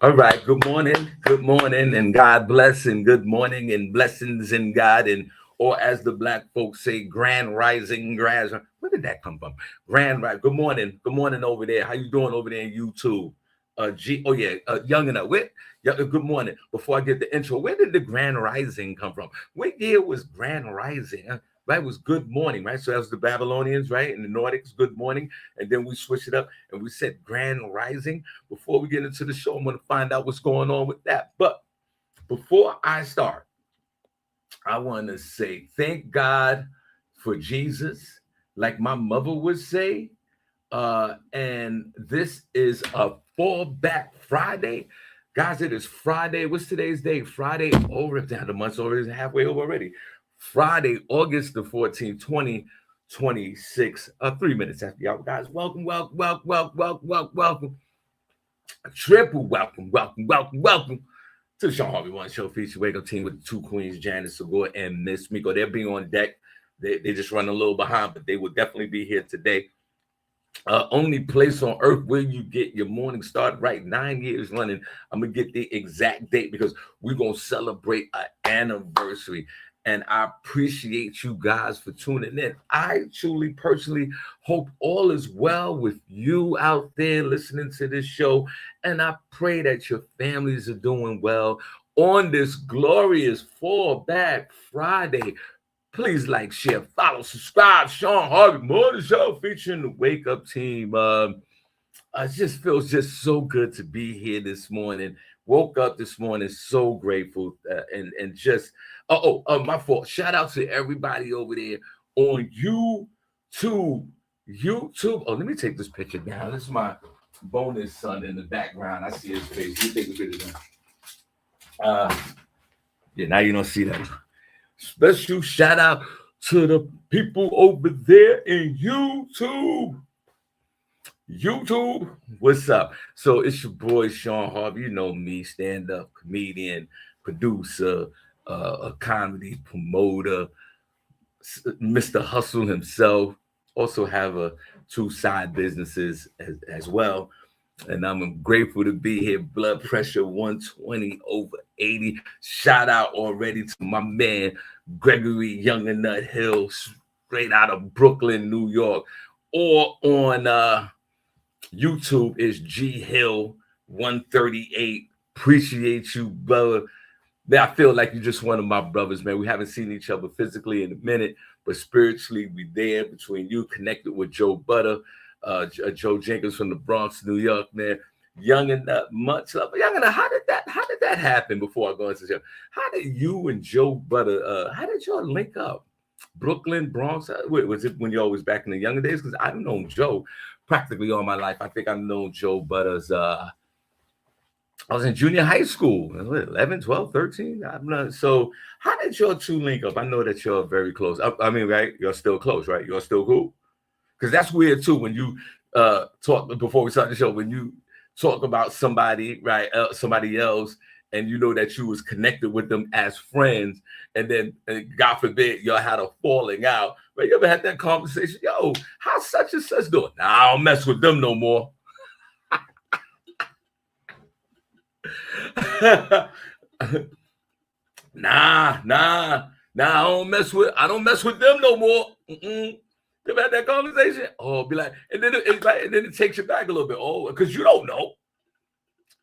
All right. Good morning, and God bless, and good morning, and blessings in God, and or as the black folks say, grand rising, grass. Where did that come from? Grand rise. Good morning over there. How you doing over there in YouTube? Oh yeah, young enough. Yeah, good morning. Before I get the intro, where did the grand rising come from? What year was grand rising? Right, it was good morning, right? So that was the Babylonians, right? And the Nordics, good morning, and then we switched it up and we said grand rising. Before we get into the show, I'm going to find out what's going on with that. But before I start, I want to say thank God for Jesus, like my mother would say. And this is a fallback Friday. Guys, it is Friday. What's today's date? Friday over. Down the month's already halfway over already. Friday, August the 14th, 2026. 3 minutes after y'all. Guys, welcome. A triple welcome to the Shawn Harvey One Show feature wake up team with the two queens, Janice, Segure, and Miss Miko. They're being on deck. They just run a little behind, but they will definitely be here today. Only place on earth where you get your morning started right, 9 years running. I'm gonna get the exact date because we're gonna celebrate an anniversary. And I appreciate you guys for tuning in. I truly, personally hope all is well with you out there listening to this show. And I pray that your families are doing well on this glorious Fallback Friday. Please like, share, follow, subscribe. Shawn Harvey Morning Show featuring the Wake Up Team. It just feels just so good to be here this morning. Woke up this morning so grateful and just my fault. Shout out to everybody over there on YouTube. Oh, let me take this picture down. This is my bonus son in the background. I see his face. You take a picture down. Yeah, now you don't see that. Special shout out to the people over there in YouTube. What's up? So it's your boy Shawn Harvey. You know me, stand-up comedian, producer, a comedy promoter, Mr. Hustle himself. Also have two side businesses as well. And I'm grateful to be here. Blood pressure 120 over 80. Shout out already to my man Gregory Young and Nut Hill, straight out of Brooklyn, New York. Or on YouTube is G Hill 138. Appreciate you, brother. Man, I feel like you're just one of my brothers, man. We haven't seen each other physically in a minute, but spiritually we there between you, connected with Joe Butter. Joe Jenkins from the Bronx, New York, man. Young and much love. Young and how did that happen? Before I go into the show, how did you and Joe Butter? How did y'all link up? Brooklyn, Bronx. Was it when y'all was back in the younger days? Because I've known Joe practically all my life. I think I've known Joe Butters. I was in junior high school, 11, 12, 13. I'm not. So how did y'all two link up? I know that y'all very close. I mean, right? You're still close, right? You're still cool. Because that's weird too when you talk before we start the show, when you talk about somebody, right, somebody else, and you know that you was connected with them as friends, and then God forbid y'all had a falling out. Right? You ever had that conversation? Yo, how such and such doing? Nah, I don't mess with them no more. Nah, I don't mess with them no more. You ever had that conversation? Oh, be like, and then it takes you back a little bit. Oh, because you don't know.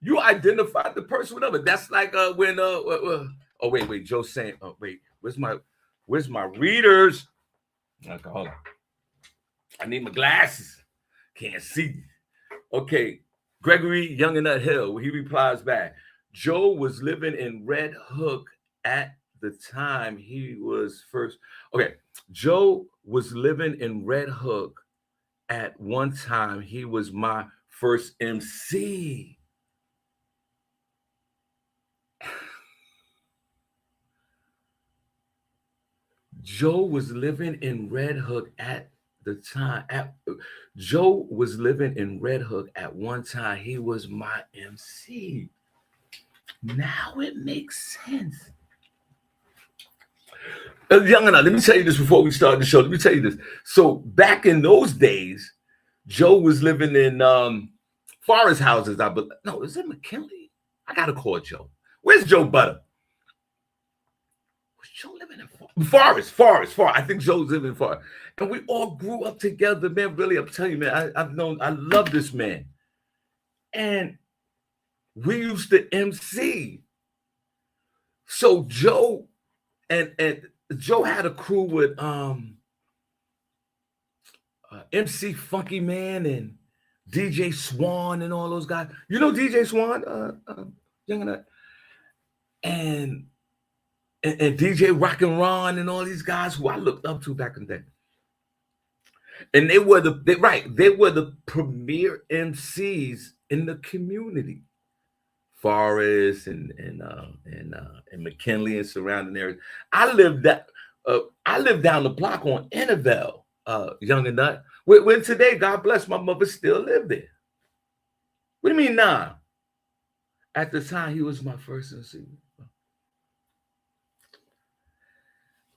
You identified the person with them. That's like when oh wait, Joe saying, oh wait, where's my readers? Okay, hold on. I need my glasses. Can't see. Okay, Gregory Young and Nut Hill. He replies back. Joe was living in Red Hook at the time he was first. Okay, Joe was living in Red Hook at one time, he was my first MC. Joe was living in Red Hook at the time. Joe was living in Red Hook at one time. He was my MC. Now it makes sense. Young enough, let me tell you this before we start the show. Let me tell you this. So back in those days, Joe was living in Forest Houses. No, is it McKinley? I gotta call Joe. Where's Joe Butter? Was Joe living in Forest? I think Joe's living in Forest. And we all grew up together, man. Really, I'm telling you, man, I love this man. And we used to MC. So Joe and Joe had a crew with MC Funky Man and DJ Swan and all those guys. You know DJ Swan, young enough, and DJ Rock and Ron and all these guys who I looked up to back in the day. And they were the premier MCs in the community. Forest and McKinley and surrounding areas. I lived down the block on Annabelle, young and nut. When today, God bless, my mother still lived there. What do you mean, nah? At the time, he was my first MC.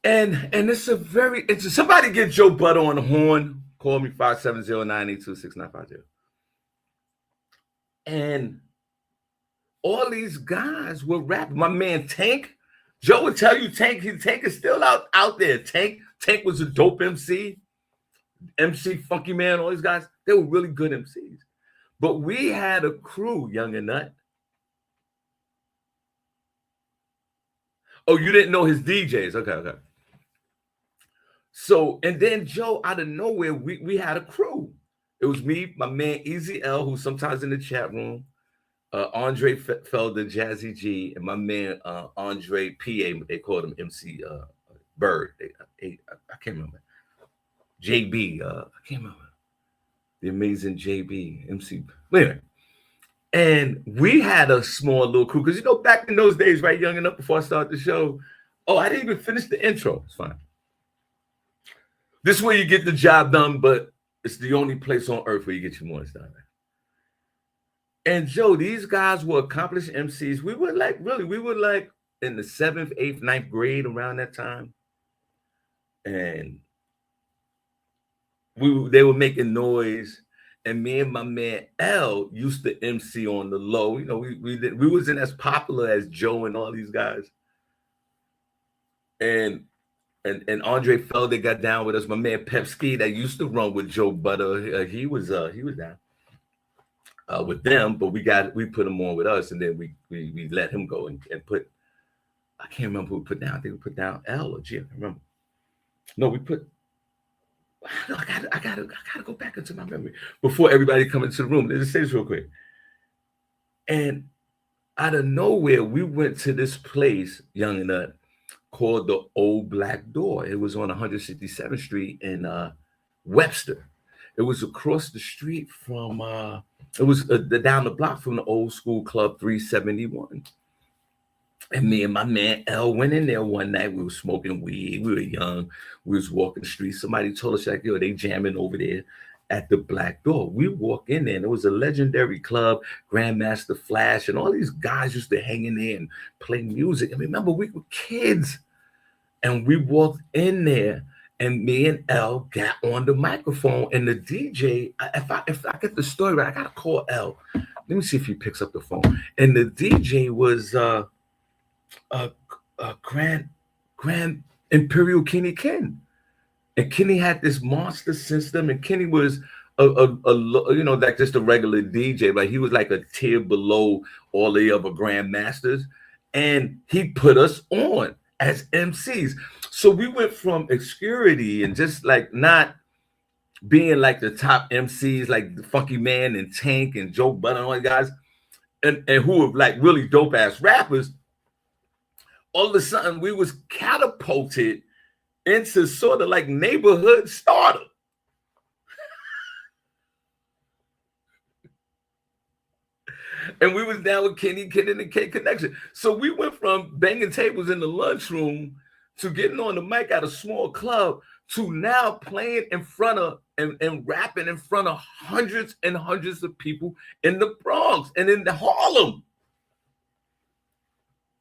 And it's a very interesting. Somebody get Joe Butter on the horn. Call me 570-982-6950. And all these guys were rapping. My man Tank, Joe would tell you Tank is still out there. Tank was a dope MC. MC Funky Man, all these guys, they were really good MCs. But we had a crew, young and nut. Oh, you didn't know his DJs. Okay. So, and then Joe, out of nowhere, we had a crew. It was me, my man Easy L, who's sometimes in the chat room, Andre Felder, Jazzy G, and my man Andre PA, they called him MC Bird. I can't remember. JB, I can't remember. The amazing JB, MC. Anyway, and we had a small little crew, because back in those days, right, young enough, before I started the show, I didn't even finish the intro. It's fine. This way you get the job done, but it's the only place on earth where you get your mornings done. And Joe, these guys were accomplished MCs. We were like in the 7th, 8th, 9th grade around that time. And they were making noise. And me and my man L used to MC on the low. We wasn't as popular as Joe and all these guys. And Andre Felder got down with us. My man Pepski that used to run with Joe Butter, he was down with them, but we put him on with us, and then we let him go and put. I can't remember who we put down. I think we put down L or G. I can't remember. No, we put. I gotta go back into my memory before everybody come into the room. Let's say this real quick. And out of nowhere, we went to this place, young and nut, called the Old Black Door. It was on 167th Street in Webster. It was across the street from, it was down the block from the old school club 371. And me and my man L went in there one night. We were smoking weed. We were young. We was walking the street. Somebody told us, like, yo, they jamming over there at the Black Door. We walk in there, and it was a legendary club, Grandmaster Flash, and all these guys used to hang in there and play music. And remember, we were kids. And we walked in there, and me and L got on the microphone, and the DJ, if I get the story right, I gotta call L. Let me see if he picks up the phone. And the DJ was Grand Imperial Kenny Ken. And Kenny had this monster system, and Kenny was like just a regular DJ, but he was like a tier below all the other grandmasters, and he put us on as MCs. So we went from obscurity and just like not being like the top MCs like the Funky Man and Tank and Joe Butter and all the guys, and who were like really dope ass rappers. All of a sudden we was catapulted into sort of like neighborhood stardom. And we was down with Kenny, Kid and the K Connection. So we went from banging tables in the lunchroom to getting on the mic at a small club to now playing in front of and rapping in front of hundreds and hundreds of people in the Bronx and in the Harlem.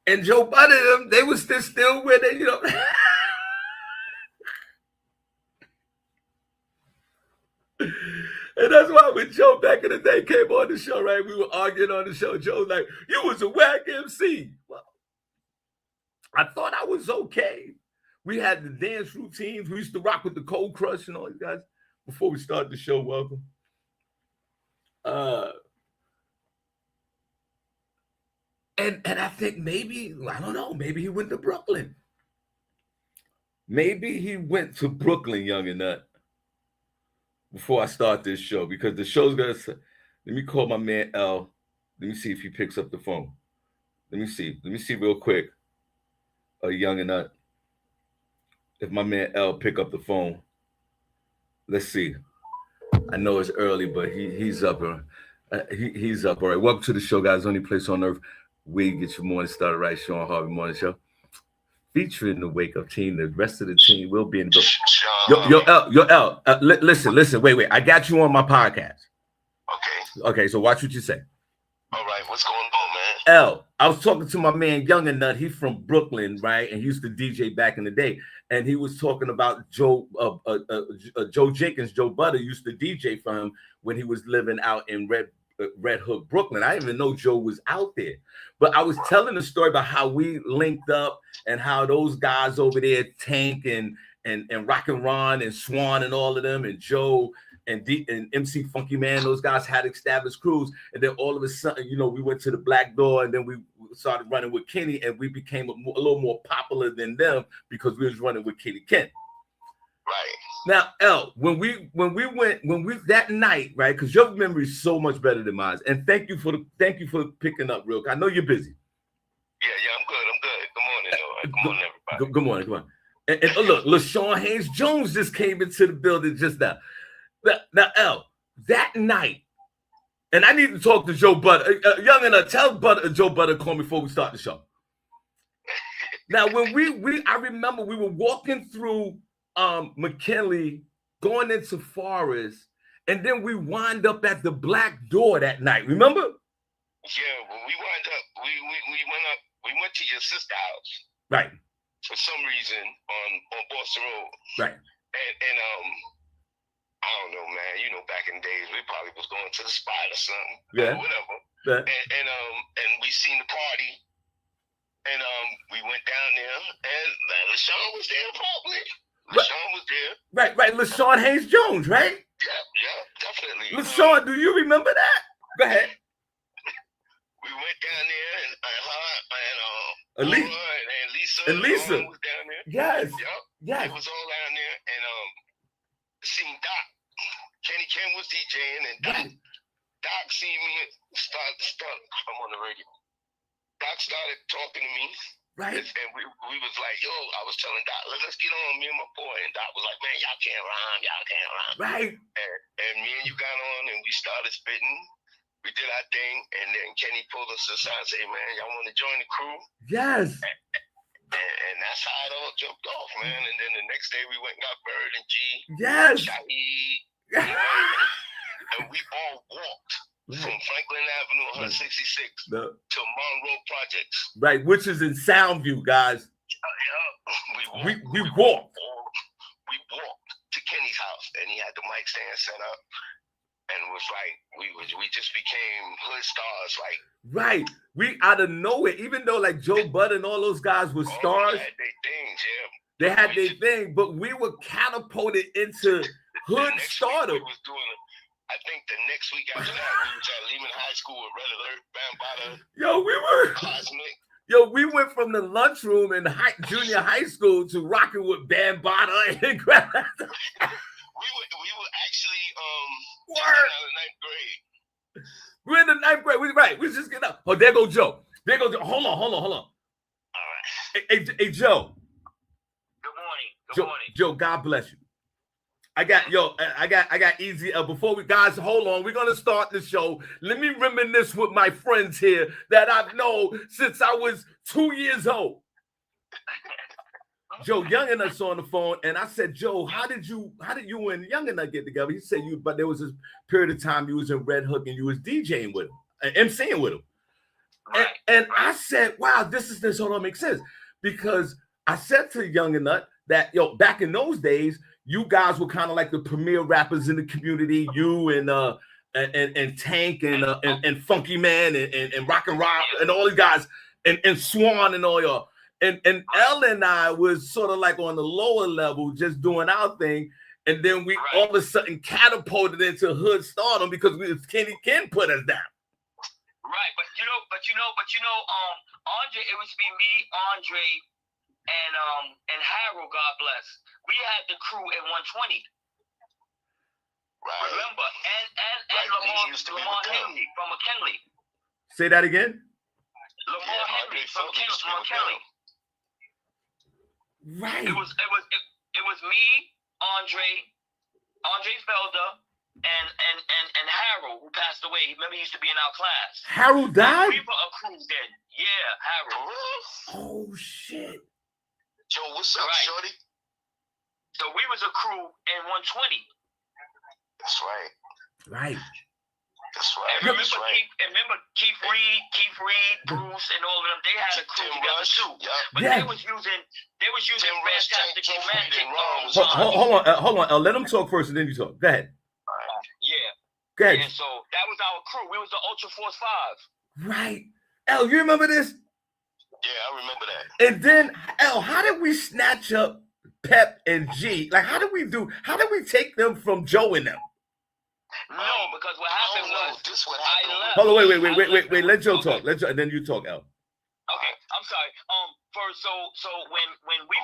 And Joe Budden, they was still where they, you know. And that's why when Joe back in the day came on the show, right, we were arguing on the show. Joe's like, you was a whack MC. Well, I thought I was okay. We had the dance routines. We used to rock with the Cold Crush and all you guys. Before we start the show, welcome. And I think maybe, I don't know, maybe he went to Brooklyn. Maybe he went to Brooklyn, Young and Nut, before I start this show, because the show's gonna. Let me call my man L. Let me see if he picks up the phone. Let me see real quick. Young and Nut. If my man L pick up the phone, let's see. I know it's early, but he's up. He's up. All right. Welcome to the show, guys. Only place on earth where you get your morning started right. Shawn Harvey Morning Show, featuring the Wake Up Team. The rest of the team will be in the. Yo, L. Listen. Wait. I got you on my podcast. Okay. So watch what you say. All right. What's going on, man? L. I was talking to my man Young and Nut. He's from Brooklyn, right? And he used to DJ back in the day. And he was talking about Joe Jenkins. Joe Butter used to DJ for him when he was living out in Red Hook, Brooklyn. I didn't even know Joe was out there. But I was telling the story about how we linked up and how those guys over there, Tank and Rock and Ron and Swan and all of them, and Joe and MC Funky Man, those guys had established crews. And then all of a sudden, you know, we went to the Black Door, and then we started running with Kenny, and we became a little more popular than them because we was running with Kenny Kent. Right. Now, L, when we that night, right? Because your memory is so much better than mine. And thank you for picking up real quick. I know you're busy. Yeah, I'm good. Good morning, though. Good morning, everybody. Good morning. Come on. And look, LaShawn Haynes Jones just came into the building just now. Now, L, that night, and I need to talk to Joe Butter. Young and tell Joe Butter to call me before we start the show. Now, when I remember we were walking through McKinley, going into Forest, and then we wind up at the Black Door that night. Remember? Yeah, when we wind up, we went to your sister's house. Right. For some reason on Boston Road. Right. And I don't know, man. You know, back in the days, we probably was going to the spot or something. Yeah. Or whatever. Yeah. And we seen the party. And we went down there, and LaShawn was there probably. LaShawn was there. Right. LaShawn Haynes Jones, right? Yeah, definitely. LaShawn, do you remember that? Go ahead. We went down there, and Lisa was down there. Yes. Yep. Yes. It was all down there, and seen Doc. Kenny Ken was DJing, and Doc seen me start. I'm on the radio. Doc started talking to me. Right. And we was like, yo, I was telling Doc, let's get on, me and my boy. And Doc was like, man, y'all can't rhyme. Right. And me and you got on, and we started spitting. We did our thing, and then Kenny pulled us aside and said, man, y'all want to join the crew? Yes. And that's how it all jumped off, man. And then the next day we went and got Bird and G. Yes. Shaheed. And we all walked from Franklin Avenue, 166 to Monroe Projects. Right, which is in Soundview, guys. Yeah. We walked. We walked to Kenny's house, and he had the mic stand set up. And it was like we just became hood stars, like right. We out of nowhere, even though like Joe Budd and all those guys were stars. They had their things, yeah. They had their thing, but we were catapulted into hood stardom. I think the next week after that, we was at Lehman High School with Red Alert, Bambaataa. Yo, we were Cosmic. Yo, we went from the lunchroom in junior high school to rocking with Bambaataa and We were actually out of ninth grade. We're in the ninth grade. We just getting up. Oh, there goes Joe. Hold on. All right. Hey, Joe. Good morning. Joe, God bless you. I got easy. Before we guys, hold on. We're gonna start the show. Let me reminisce with my friends here that I've known since I was 2 years old. Joe Young and us on the phone, and I said, Joe, how did you and Young and I get together? He said but there was this period of time you was in Red Hook and you was DJing with him, MCing with him. Right. And I said, wow, this all makes sense. Because I said to Young and Nut that back in those days, you guys were kind of like the premier rappers in the community. You and Tank and Funky Man and Rock and Rock and all these guys and Swan and all y'all. And L and I was sort of like on the lower level, just doing our thing. And then we all of a sudden catapulted into hood stardom because Kenny Ken put us down. Right, but you know, Andre, it was me, Andre, and Harold, God bless. We had the crew in 120. Right. Remember, and Lamar Henry from McKinley. Say that again. Lamar Henry from McKinley. Right. It was me, Andre Felder, and Harold, who passed away. Remember, he used to be in our class. Harold died? We were a crew then. Yeah, Harold. Oh shit. Joe, what's up, shorty? So we was a crew in 120. That's right. Right. That's right. And remember Keith Reed, Bruce, and all of them. They had a crew together too. But they was using Fantastic Romantic. Hold on. Let them talk first, and then you talk. Go ahead. Yeah. Go ahead. And so that was our crew. We was the Ultra Force 5. Right. L, you remember this? Yeah, I remember that. And then L, how did we snatch up Pep and G? Like, how did we take them from Joe and them? No, because what happened was this what happened. I left. Hold on, wait. Let Joe talk. And then you talk, L. Okay, I'm sorry. First, so when we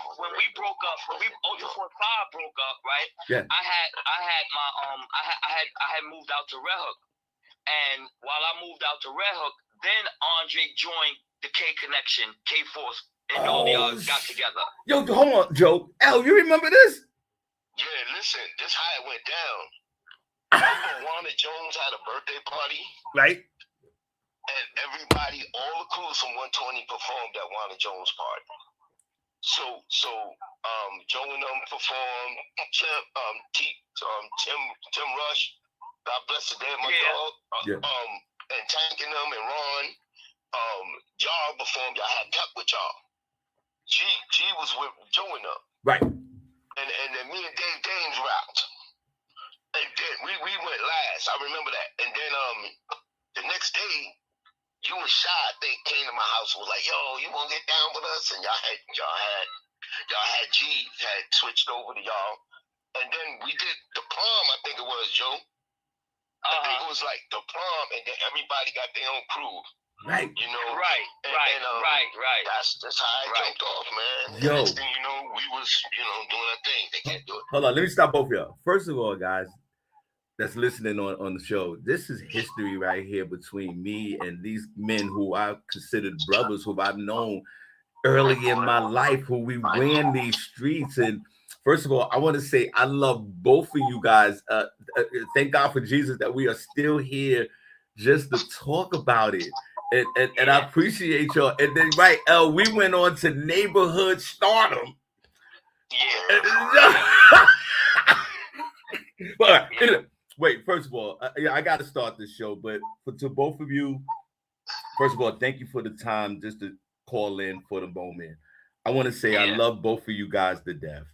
broke up, when Ultra Force 5 broke up, right? Yeah. I had moved out to Red Hook, and while I moved out to Red Hook, then Andre joined the K Connection, K Force, and all the others got together. Yo, hold on, Joe. L, you remember this? Yeah, listen, this how it went down. Remember Wanda Jones had a birthday party? Right. And everybody, all the crews from 120 performed at Wanda Jones' party. So Joe and them performed. Tim Rush, God bless the day, my dog. And Tank and them and Ron. Y'all performed. Y'all had Pep with y'all. G was with Joe and them. Right. And then me and Dave Dames rapped. And then we went last. I remember that. And then the next day, you and Shy, I think, came to my house and was like, yo, you wanna get down with us? And y'all had G had switched over to y'all. And then we did the prom, I think it was, Joe. I think it was like the prom, and then everybody got their own crew. Right. You know. Right. That's how I jumped off, man. Yo. Next thing you know, we was, doing our thing. They can't do it. Hold on, let me stop both of y'all. First of all, guys, that's listening on the show, this is history right here between me and these men who I considered brothers, who I've known early in my life, who we ran these streets. And first of all, I want to say I love both of you guys. Thank God for Jesus that we are still here just to talk about it. And I appreciate y'all. And then, right, L, we went on to neighborhood stardom. Yeah. But wait, first of all, I got to start this show. But to both of you, first of all, thank you for the time just to call in for the moment. I want to say I love both of you guys to death.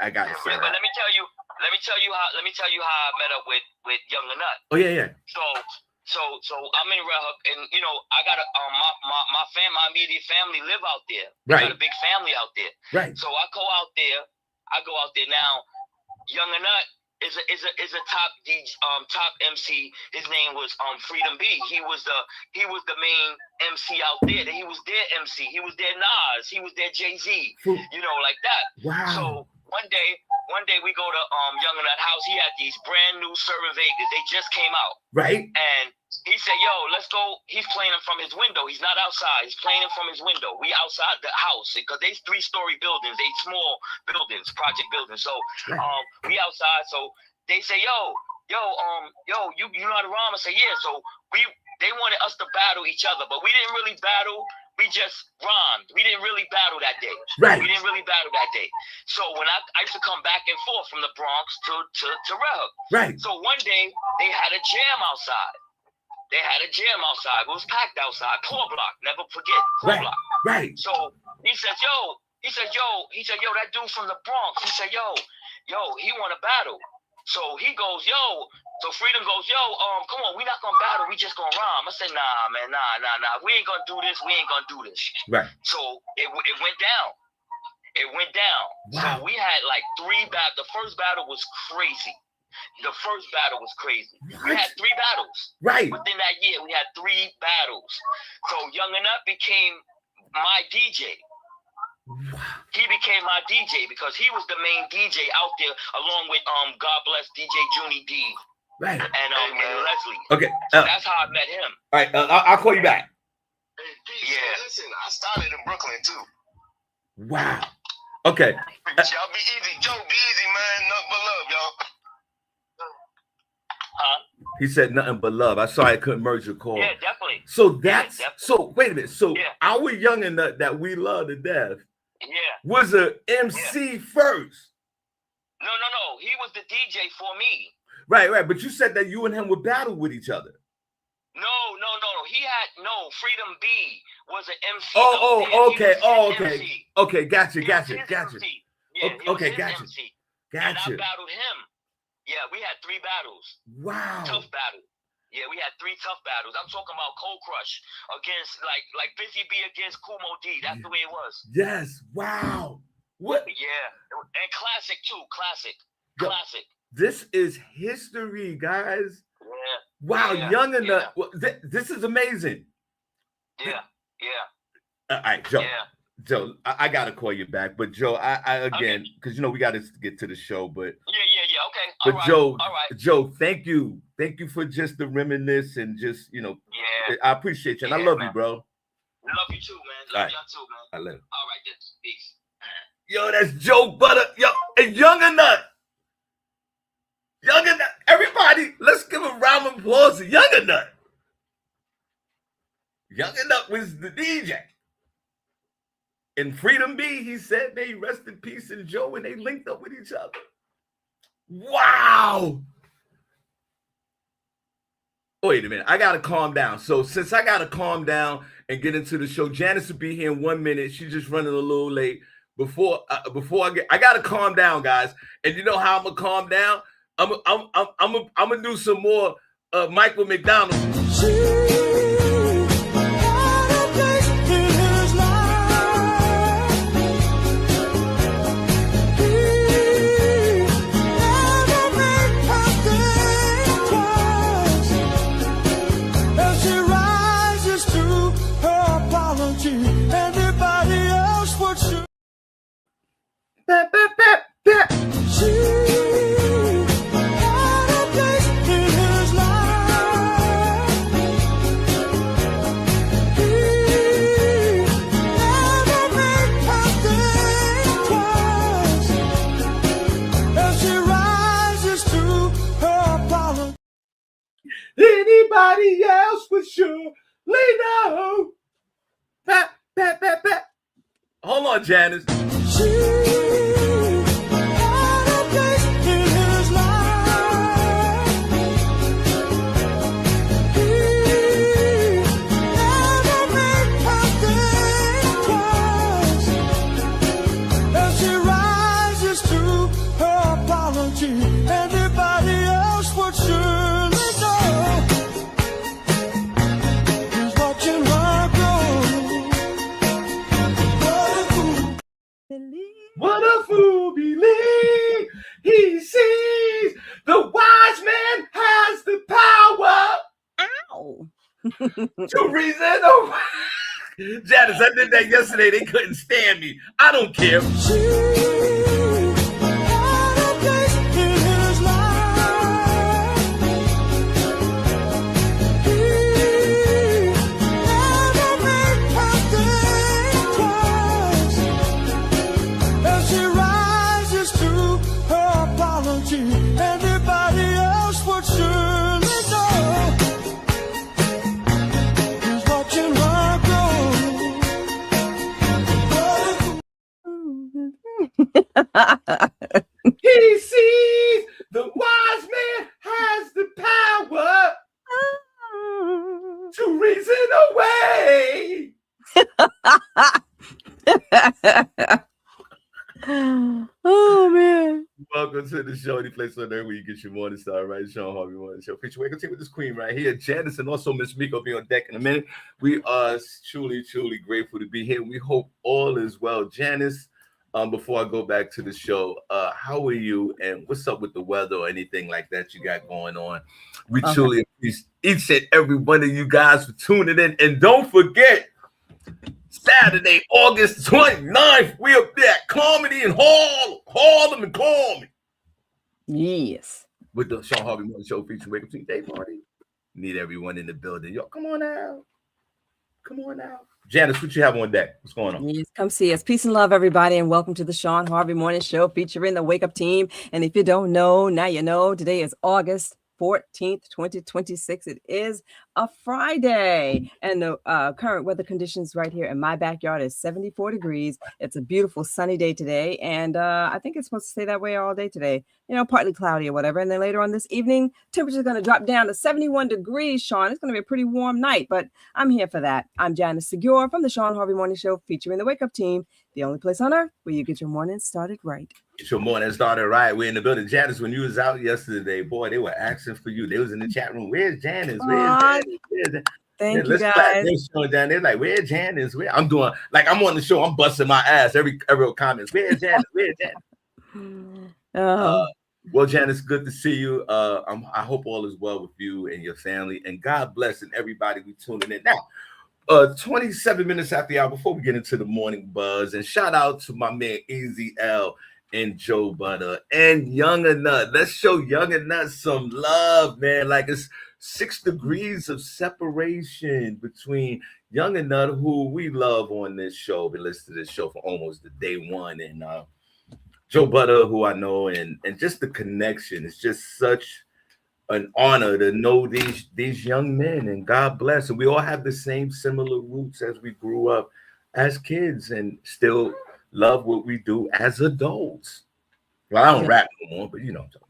I got to say that. But let me tell you how I met up with Young and Nut. Oh yeah. So I'm in Red Hook, and I got my immediate family live out there. Right. Got a big family out there. Right. So I go out there now. Young and Nut is a top MC. His name was Freedom B. He was the main MC out there. He was their MC. He was their Nas. He was their Jay-Z. Like that. Wow. So one day we go to Young and Nut house. He had these brand new Cervin Vegas. They just came out. Right. And He said, yo, let's go. He's playing him from his window. He's not outside. He's playing him from his window. We outside the house because they 3-story buildings. They small buildings, project buildings. So we outside. So they say, yo, you know how to rhyme? I say, yeah. So they wanted us to battle each other, but we didn't really battle. We just rhymed. We didn't really battle that day. Right. We didn't really battle that day. So when I used to come back and forth from the Bronx to Red Hook. Right. So one day they had a jam outside. It was packed outside. Poor block. Never forget. Poor block. Right. So he said, yo, that dude from the Bronx. He said, yo, he want to battle. So he goes, yo. So Freedom goes, yo, come on, we not gonna battle, we just gonna rhyme. I said, nah, man, nah. We ain't gonna do this. Right. So it went down. Wow. So we had like 3 battles. The first battle was crazy. We had 3 battles. Right. Within that year, we had 3 battles. So Young and Up became my DJ. Wow. He became my DJ because he was the main DJ out there, along with God bless DJ Junie D. Right. And Leslie. Okay. So that's how I met him. All right. I'll call you back. Hey, yeah. So listen, I started in Brooklyn too. Wow. Okay. Y'all be easy. Joe, be easy, man. Nothing but love, y'all. Huh? He said nothing but love. I'm sorry I couldn't merge your call. Yeah, definitely. So that's so. Wait a minute. So Yeah. our Young and Nut that we love to death Yeah. was a MC first. No. He was the DJ for me. Right. But you said that you and him would battle with each other. No. He had Freedom B was an MC. Okay. Gotcha. Yeah, Okay, gotcha. And I battled him. Yeah, we had 3 battles. Wow. Tough battle. Yeah, we had 3 tough battles. I'm talking about Cold Crush against like Busy B against Kumo D. That's the way it was. Yes. Wow. What? Yeah, and classic too. Classic. This is history, guys. Yeah. Wow, Yeah. Young and Nut. Well, this is amazing. Yeah. All right, Joe. Yeah. Joe, I gotta call you back, but Joe, I again, because we got to get to the show, but Yeah. Okay. but All right. Joe, All right. Joe, thank you for just the reminisce and just Yeah. I appreciate you and I Yeah, love man. you, bro. Love you too, man. All right. Y'all too, man. I love you. All right, then. Peace. Yo, that's Joe Butter. Yo, and Young and Nut. Young and Nut. Everybody, let's give a round of applause to Young and Nut. Young and Nut was the DJ. And Freedom B, he said they rest in peace and Joe, and they linked up with each other. Wow. Wait a minute. I got to calm down. So since I got to calm down and get into the show, Janice will be here in 1 minute. She's just running a little late. Before I got to calm down, guys. And you know how I'm going to calm down? I'm going to do some more Michael McDonald. Anybody else would surely know. Pat. Hold on, Janice. What a fool believe he sees. The wise man has the power. Ow. To reason. Oh. Janice, I did that yesterday. They couldn't stand me. I don't care. He sees the wise man has the power to reason away. Oh man. Welcome to the show. The place on there where you get your morning star, right? Shawn Harvey Morning Show. Feature wake up with this queen right here, Janice, and also Miss Miko be on deck in a minute. We are truly, truly grateful to be here. We hope all is well. Janice, before I go back to the show, how are you and what's up with the weather or anything like that you got going on? We truly appreciate each and every one of you guys for tuning in. And don't forget, Saturday, August 29th, we up there at Comedy in Harlem and call me. Yes. With the Shawn Harvey Morning Show featuring Wake Up Team Day Party. Need everyone in the building. Yo, come on out. Come on out. Janice, what you have on deck? What's going on? Yes, come see us. Peace and love, everybody, and welcome to the Shawn Harvey Morning Show featuring the Wake Up Team. And if you don't know, now you know. Today is August 14th, 2026. It is a Friday, and the current weather conditions right here in my backyard is 74 degrees. It's a beautiful sunny day today, and I think it's supposed to stay that way all day today. You know, partly cloudy or whatever. And then later on this evening, temperature is going to drop down to 71 degrees, Shawn. It's going to be a pretty warm night, but I'm here for that. I'm Janice Segure from the Shawn Harvey Morning Show featuring the Wake Up Team, the only place on earth where you get your morning started right. Get your morning started right. We're in the building. Janice, when you was out yesterday, boy, they were asking for you. They was in the chat room. Where's Janice? Where's Janice? Where's Janice? Thank you, guys. They're like, where's Janice? Where? I'm doing, like, I'm on the show. I'm busting my ass every comments. Where's Janice? Where's Janice? Well, Janice, good to see you. I hope all is well with you and your family. And God bless and everybody we tuning in. Now, 27 minutes after the hour, before we get into the morning buzz, and shout out to my man Easy L and Joe Butter and Younger Nut. Let's show Younger Nut some love, man. Like, it's 6 degrees of separation between Younger Nut, who we love on this show, been listening to this show for almost the day one, and Joe Butter, who I know, and just the connection. It's just such an honor to know these young men, and God bless. And we all have the same similar roots as we grew up as kids and still love what we do as adults. Well, I don't rap no more, but you know what I'm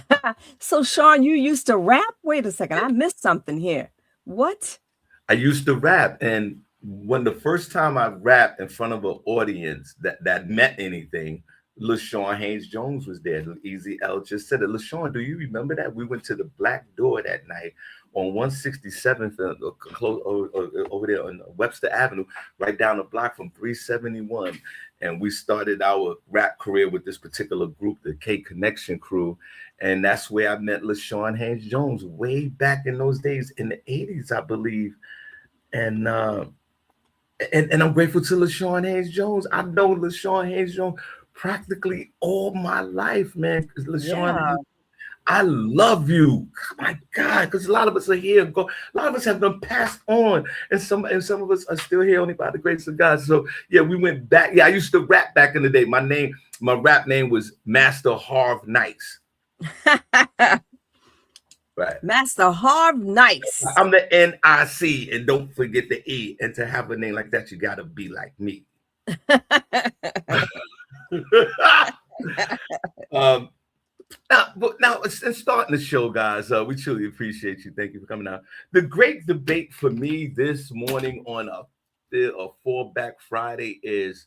talking about. So, Shawn, you used to rap? Wait a second. I missed something here. What? I used to rap, and when the first time I rapped in front of an audience that meant anything, LaShawn Haynes Jones was there. Easy L just said it. LaShawn, do you remember that? We went to the Black Door that night on 167th, over there on Webster Avenue, right down the block from 371. And we started our rap career with this particular group, the K Connection Crew. And that's where I met LaShawn Haynes Jones way back in those days in the 80s, I believe. And I'm grateful to LaShawn Haynes Jones. I know LaShawn Haynes Jones practically all my life, man. Because LaShawn, I love you. Oh my God, because a lot of us are here. A lot of us have been passed on, and some of us are still here only by the grace of God. So yeah, we went back. Yeah, I used to rap back in the day. My rap name was Master Harv Nice. Right. Master Harv Nice. I'm the NIC, and don't forget the E. And to have a name like that, you gotta be like me. Now it's starting the show, guys. We truly appreciate you. Thank you for coming out. The great debate for me this morning on a fallback Friday is,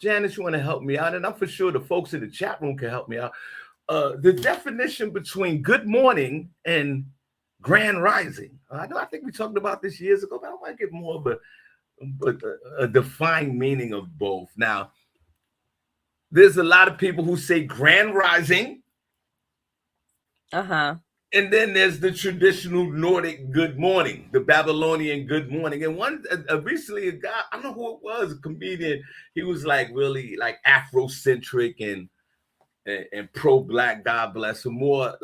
Janice, you want to help me out? And I'm for sure the folks in the chat room can help me out. The definition between good morning and grand rising. I think we talked about this years ago, but I want to get more of a defined meaning of both. Now, there's a lot of people who say grand rising. And then there's the traditional Nordic good morning, the Babylonian good morning. And one recently, a guy, I don't know who it was, a comedian, he was like really like Afrocentric and pro-black, God bless him, more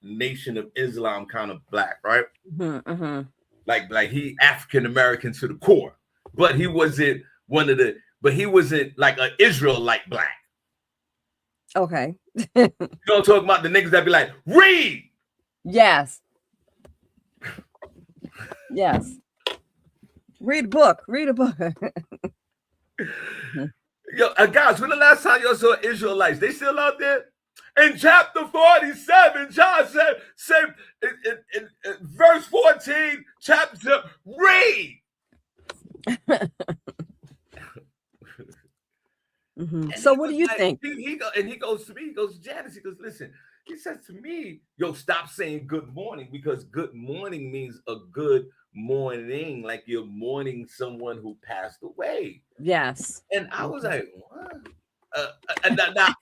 Nation of Islam kind of black, right? Like he African American to the core, but he wasn't he wasn't like an Israelite black. Okay. You know what I'm talking about? The niggas that be like, read. Yes. Yes. Read a book. Yo, guys, when the last time y'all saw Israelites? They still out there? In chapter 47, John said in verse 14, chapter, read. So what do you think? He goes to me, he goes, Janice, he goes, listen, he says to me, yo, stop saying good morning, because good morning means a good morning, like you're mourning someone who passed away. Yes. And I was like, what?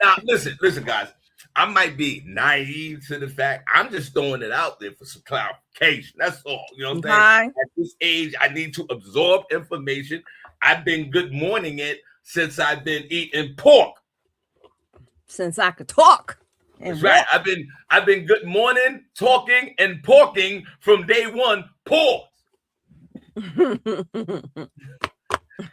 Now, listen, guys. I might be naive to the fact. I'm just throwing it out there for some clarification. That's all. You know what I'm saying? At this age, I need to absorb information. I've been good morning it since I've been eating pork. Since I could talk. That's right. I've been good morning, talking, and porking from day one. Pause.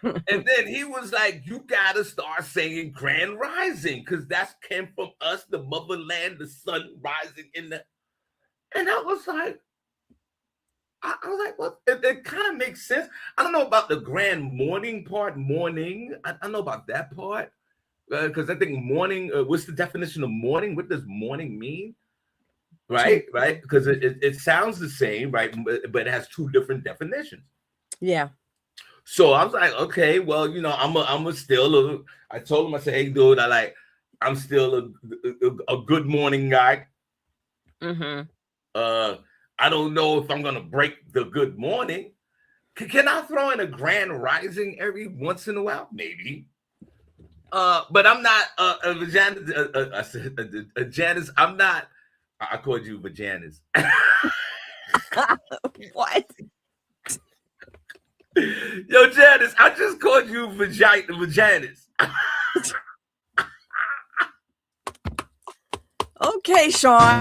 And then he was like, you gotta start saying grand rising, because that came from us, the motherland, the sun rising in the. And I was like, well, it kind of makes sense. I don't know about the grand morning part, morning. I don't know about that part, because I think morning, what's the definition of morning? What does morning mean? Right? Because it sounds the same, right? But it has two different definitions. Yeah. So I was like, okay, well, you know, I told him, I said, hey, dude, I'm still a good morning guy. Mm-hmm. I don't know if I'm gonna break the good morning. Can I throw in a grand rising every once in a while? Maybe. But I'm not Janice. I'm not. I called you Janice. What? Yo, Janice, I just called you Janice. Okay, Shawn.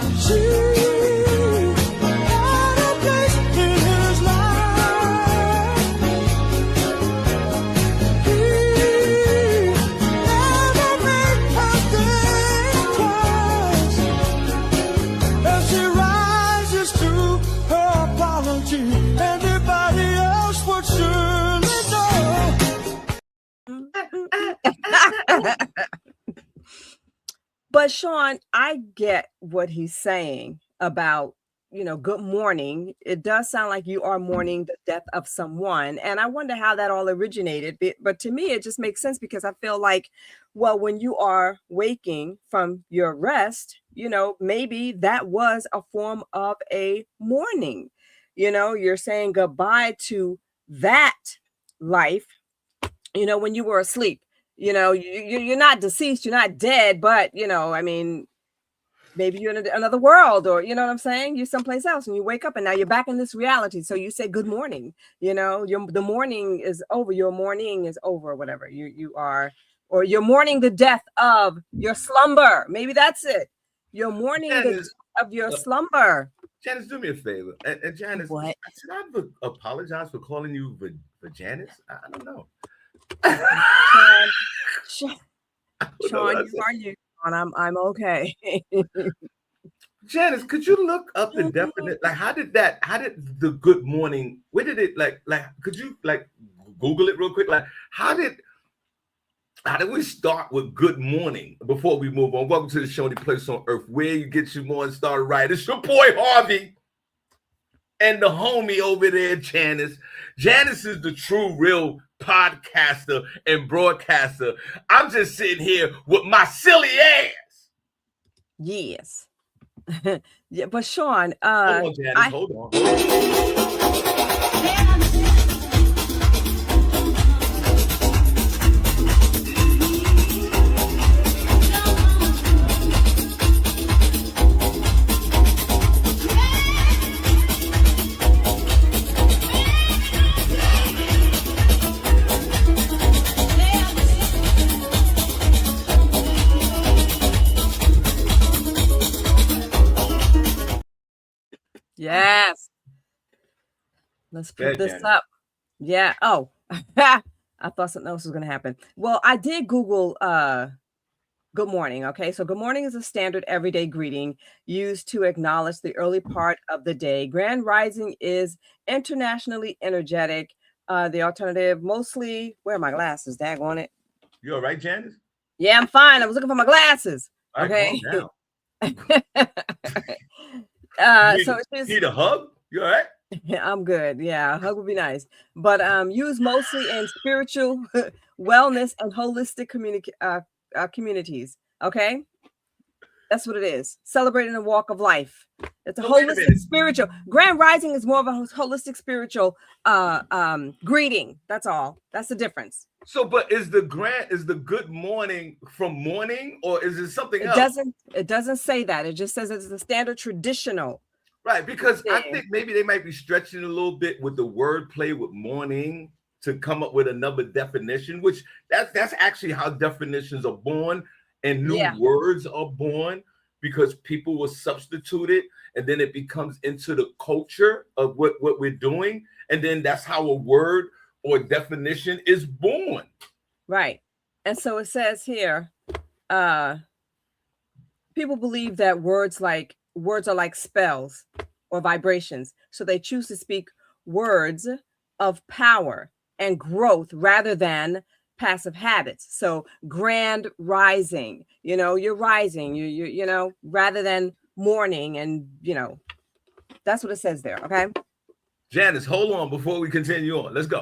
But Shawn, I get what he's saying about, you know, good morning. It does sound like you are mourning the death of someone. And I wonder how that all originated. But to me, it just makes sense, because I feel like, well, when you are waking from your rest, you know, maybe that was a form of a mourning. You know, you're saying goodbye to that life, you know, when you were asleep. You know, you're not deceased, you're not dead, but, you know, I mean, maybe you're in another world, or, you know what I'm saying? You're someplace else and you wake up and now you're back in this reality. So you say good morning, you know, the morning is over. Your morning is over, whatever you are, or you're mourning the death of your slumber. Maybe that's it. You're mourning the death of your slumber. Janice, do me a favor. And Janice, what? Should I apologize for calling you Janice? I don't know. Shawn, you are you. I'm okay. Janice, could you look up the definite? Like, how did the good morning? Where did it like? Could you like Google it real quick? Like, how did we start with good morning before we move on? Welcome to the show, the place on earth where you get your morning started right. It's your boy Harvey and the homie over there, Janice. Janice is the true, real podcaster and broadcaster. I'm just sitting here with my silly ass. Yes. Yeah, but Shawn, hold on, Janice, hold on. Yes. Let's put this up. Yeah. Oh, I thought something else was going to happen. Well, I did Google good morning. Okay. So good morning is a standard everyday greeting used to acknowledge the early part of the day. Grand rising is internationally energetic. The alternative, mostly, where are my glasses? Dag on it. You all right, Janice? Yeah, I'm fine. I was looking for my glasses. All right, Okay. calm down. So it's just, need a hug? You all right? I'm good. Yeah, a hug would be nice. But used mostly in spiritual wellness and holistic communities. Okay. That's what it is. Celebrating the walk of life. It's a holistic spiritual. Grand Rising is more of a holistic spiritual greeting. That's all. That's the difference. So, but is the good morning from morning, or is it something else? It doesn't say that. It just says it's the standard traditional. Right, because I think maybe they might be stretching a little bit with the wordplay with morning to come up with another definition, which that's actually how definitions are born and new words are born, because people will substitute it and then it becomes into the culture of what we're doing. And then that's how a word or definition is born. Right. And so it says here, people believe that words are like spells or vibrations. So they choose to speak words of power and growth rather than passive habits. So grand rising, you're rising, you know, rather than morning. And, that's what it says there. Okay. Janice, hold on before we continue on. Let's go.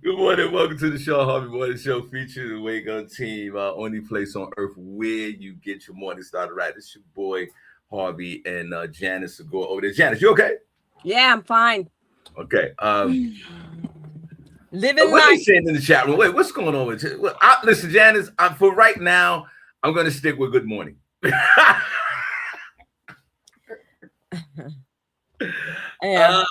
Good morning, welcome to the Shawn Harvey Morning Show, featuring the Wake Up Team, only place on earth where you get your morning started right. It's your boy Harvey and Janice Segure over there. Janice, you okay? Yeah, I'm fine. Okay. Living what life. are they saying in the chat room? Wait, what's going on with you? Listen, Janice, for right now, I'm going to stick with good morning. Yeah.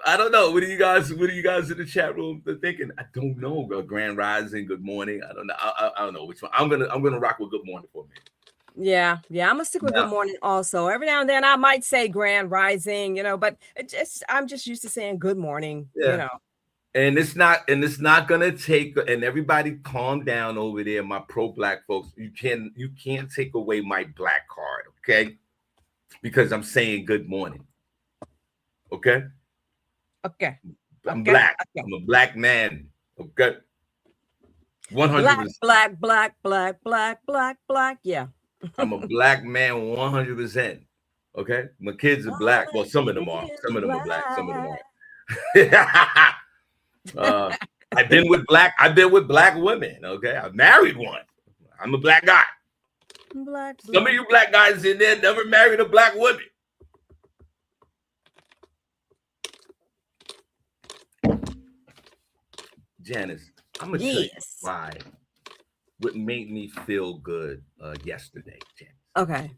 I don't know. What are you guys in the chat room thinking? I don't know. Grand Rising, good morning. I don't know. I don't know which one. I'm gonna rock with good morning for a minute. Yeah, I'm gonna stick with good morning also. Every now and then I might say Grand Rising, but I'm just used to saying good morning, And it's not gonna take, and everybody calm down over there, my pro-black folks. You can't take away my black card, okay? Because I'm saying good morning. Okay? Okay. I'm black. Okay. I'm a black man. Okay. 100%. Black. Yeah. I'm a black man 100%. Okay. My kids are black. Well, some of them are. Some of them are black. Some of them are. I've been with black women. Okay. I married one. I'm a black guy. Some of you black guys in there never married a black woman. Janice, I'm gonna tell you why. What made me feel good yesterday, Janice. Okay,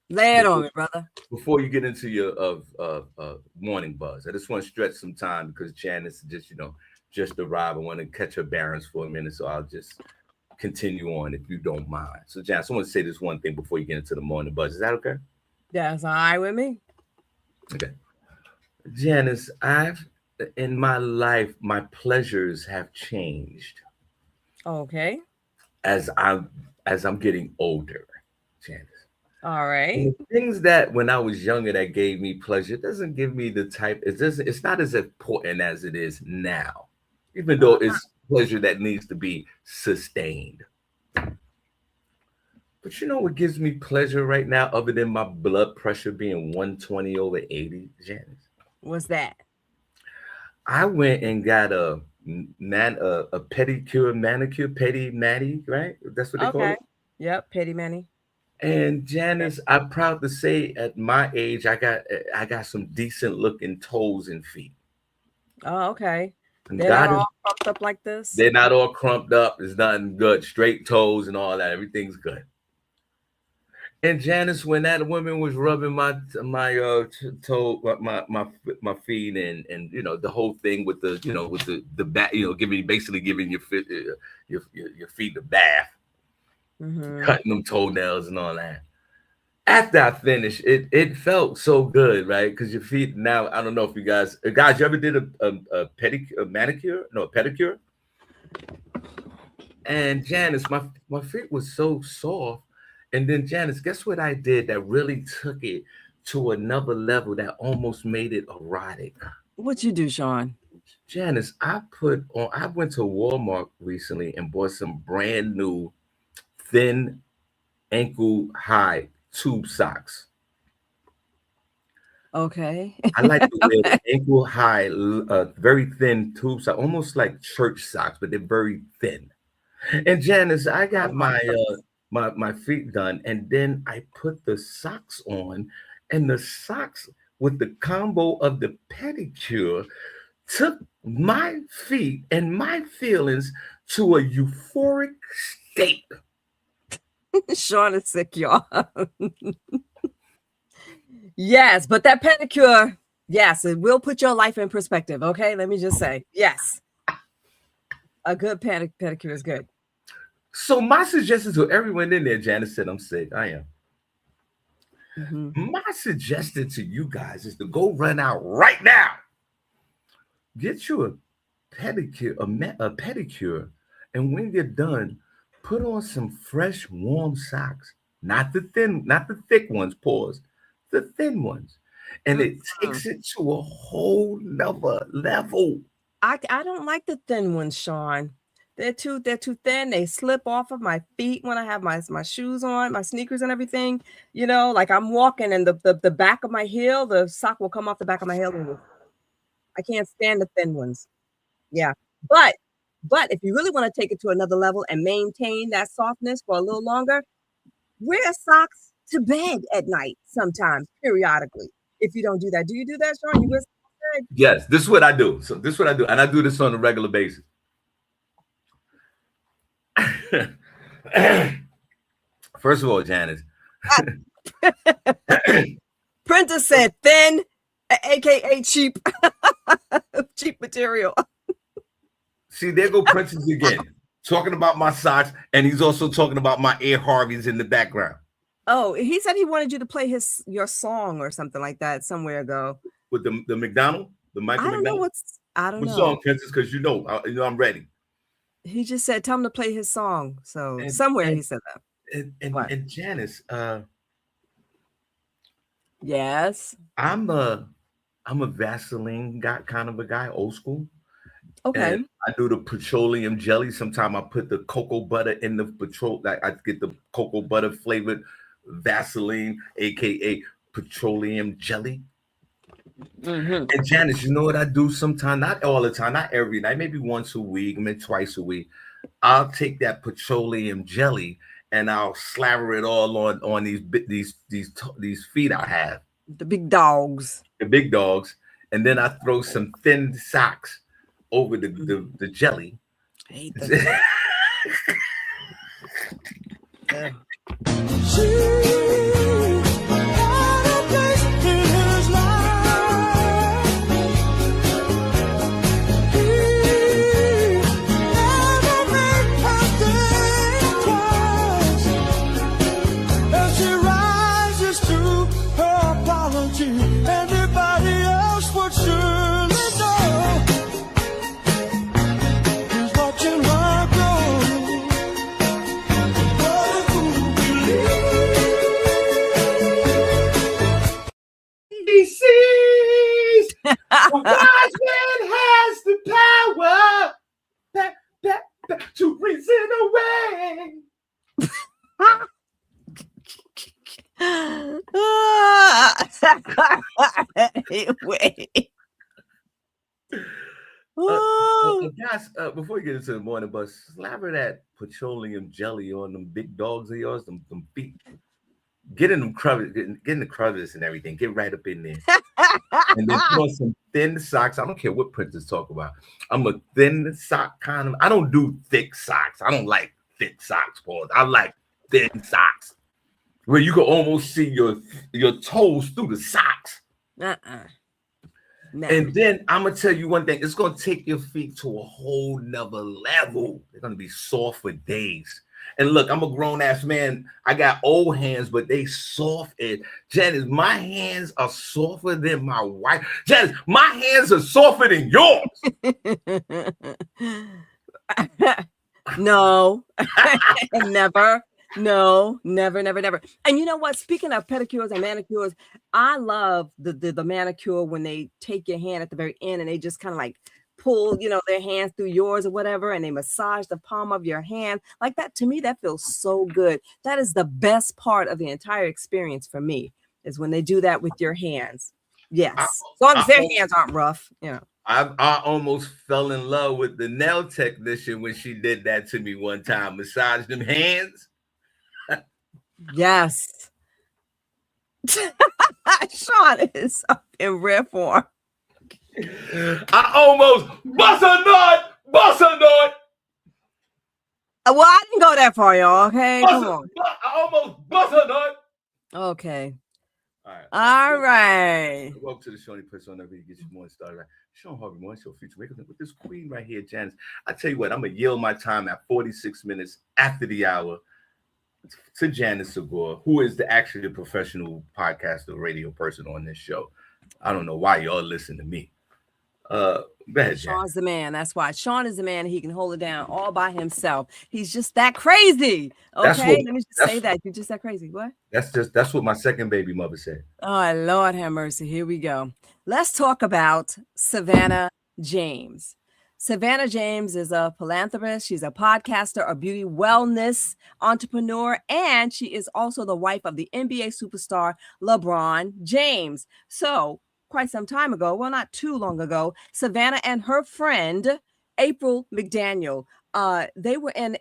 lay it on me, brother. Before you get into your morning buzz, I just want to stretch some time because Janice just arrived. I want to catch her bearings for a minute, so I'll just continue on if you don't mind. So, Janice, I want to say this one thing before you get into the morning buzz. Is that okay? That's all right with me. Okay, Janice, in my life, my pleasures have changed. Okay. As I'm getting older, Janice. All right. And the things that when I was younger that gave me pleasure doesn't give me the type. It's not as important as it is now, even though it's pleasure that needs to be sustained. But you know what gives me pleasure right now, other than my blood pressure being 120/80, Janice? What's that? I went and got a pedicure, manicure, pedi mani, right? That's what they call it. Yep, pedi mani. And Janice, I'm proud to say, at my age, I got some decent looking toes and feet. Oh, okay. They're not all crumped up like this. They're not all crumped up. It's nothing good. Straight toes and all that. Everything's good. And Janice, when that woman was rubbing my toe, my feet, and the whole thing with the back, giving your feet a bath, cutting them toenails and all that. After I finished, it felt so good, right? Because your feet now, I don't know if you guys you ever did a pedicure, a manicure, no, a pedicure? And Janice, my feet was so soft. And then Janice, guess what I did that really took it to another level that almost made it erotic? What'd you do, Shawn? Janice, I went to Walmart recently and bought some brand new thin ankle high tube socks. Okay. I like to wear the ankle high, very thin tube socks, almost like church socks, but they're very thin. And Janice, I got my feet done, and then I put the socks on, and the socks with the combo of the pedicure took my feet and my feelings to a euphoric state. Shawn is sick, y'all. Yes, but that pedicure, yes, it will put your life in perspective. Okay, let me just say, yes, a good pedicure is good. So my suggestion to everyone in there, Janice said, I'm sick. I am. Mm-hmm. My suggestion to you guys is to go run out right now. Get you a pedicure, a pedicure, and when you're done, put on some fresh, warm socks. Not the thick ones, pause. The thin ones. And it takes it to a whole nother level. I don't like the thin ones, Shawn. They're too thin. They slip off of my feet when I have my shoes on, my sneakers and everything. You know, like I'm walking and the back of my heel, the sock will come off the back of my heel. I can't stand the thin ones. Yeah. But if you really want to take it to another level and maintain that softness for a little longer, wear socks to bed at night sometimes, periodically. If you don't do that, do you do that, Shawn? You wear socks to bed? Yes, this is what I do. So this is what I do, and I do this on a regular basis. First of all, Janice. Prentice said thin, aka cheap, cheap material. See, there go Princess again, talking about my socks, and he's also talking about my Air Harveys in the background. Oh, he said he wanted you to play your song or something like that somewhere ago. With the McDonald, the Michael McDonald. I don't know. What song, Princess? Because you know I'm ready. He just said, tell him to play his song. So somewhere he said that. And Janice, yes, I'm a Vaseline guy, kind of a guy, old school. Okay. And I do the petroleum jelly. Sometimes I put the cocoa butter in the like I get the cocoa butter flavored Vaseline, aka petroleum jelly. Mm-hmm. And Janice, you know what I do sometimes? Not all the time, not every night, maybe once a week, maybe twice a week. I'll take that petroleum jelly and I'll slather it all on these feet I have. The big dogs. The big dogs. And then I throw some thin socks over the jelly. I hate that. Yeah. Watchman has the power to reason away. Wait. Guys, before you get into the morning bus, slather that petroleum jelly on them big dogs of yours, them feet. Get in them crevice, get in the crevice and everything. Get right up in there. And then put on some thin socks. I don't care what Princess talk about. I'm a thin sock kind of. I don't do thick socks. I don't like thick socks, Paul. I like thin socks where you can almost see your toes through the socks. No. And then I'm gonna tell you one thing. It's gonna take your feet to a whole nother level. They're gonna be soft for days. And look, I'm a grown ass man. I got old hands, but they soft. And Janice, my hands are softer than my wife. Janice, my hands are softer than yours. No, never. No, never. And you know what? Speaking of pedicures and manicures, I love the manicure when they take your hand at the very end and they just kind of like pull, their hands through yours or whatever, and they massage the palm of your hand like that. To me, that feels so good. That is the best part of the entire experience for me, is when they do that with your hands. Yes, as long as their hands aren't rough, I almost fell in love with the nail technician when she did that to me one time. Massaged them hands. Yes. Shawn is up in rare form. I almost bust a nut. Well, I didn't go that far, y'all. Okay, come on. I almost bust a nut. Okay. All right. Welcome to the show. Puts on every get your morning started. Right. Shawn Harvey, morning show feature with this queen right here, Janice. I tell you what, I'm gonna yield my time at 46 minutes after the hour to Janice Segure, who is actually the professional podcaster, radio person on this show. I don't know why y'all listen to me. Go ahead, Shawn's the man. That's why Shawn is the man. He can hold it down all by himself. He's just that crazy. Okay, let me just say that you're just that crazy. What? That's what my second baby mother said. Oh, Lord have mercy. Here we go. Let's talk about Savannah James. Savannah James is a philanthropist. She's a podcaster, a beauty wellness entrepreneur, and she is also the wife of the NBA superstar LeBron James. So quite some time ago, well, not too long ago, Savannah and her friend, April McDaniel, they were in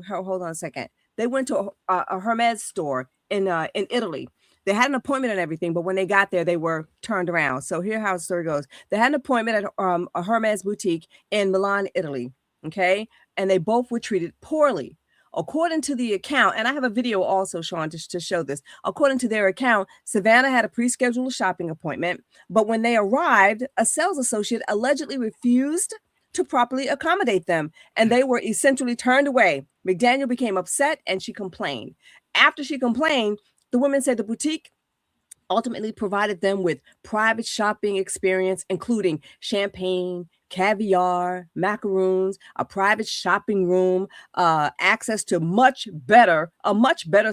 hold on a second. They went to a Hermes store in Italy. They had an appointment and everything, but when they got there, they were turned around. So here's how the story goes. They had an appointment at a Hermes boutique in Milan, Italy, okay? And they both were treated poorly. According to the account, and I have a video also, Shawn, to show this. According to their account, Savannah had a pre-scheduled shopping appointment, but when they arrived, a sales associate allegedly refused to properly accommodate them, and they were essentially turned away. McDaniel became upset, and she complained. After she complained, the women said the boutique ultimately provided them with private shopping experience, including champagne, caviar, macaroons, a private shopping room, access to a much better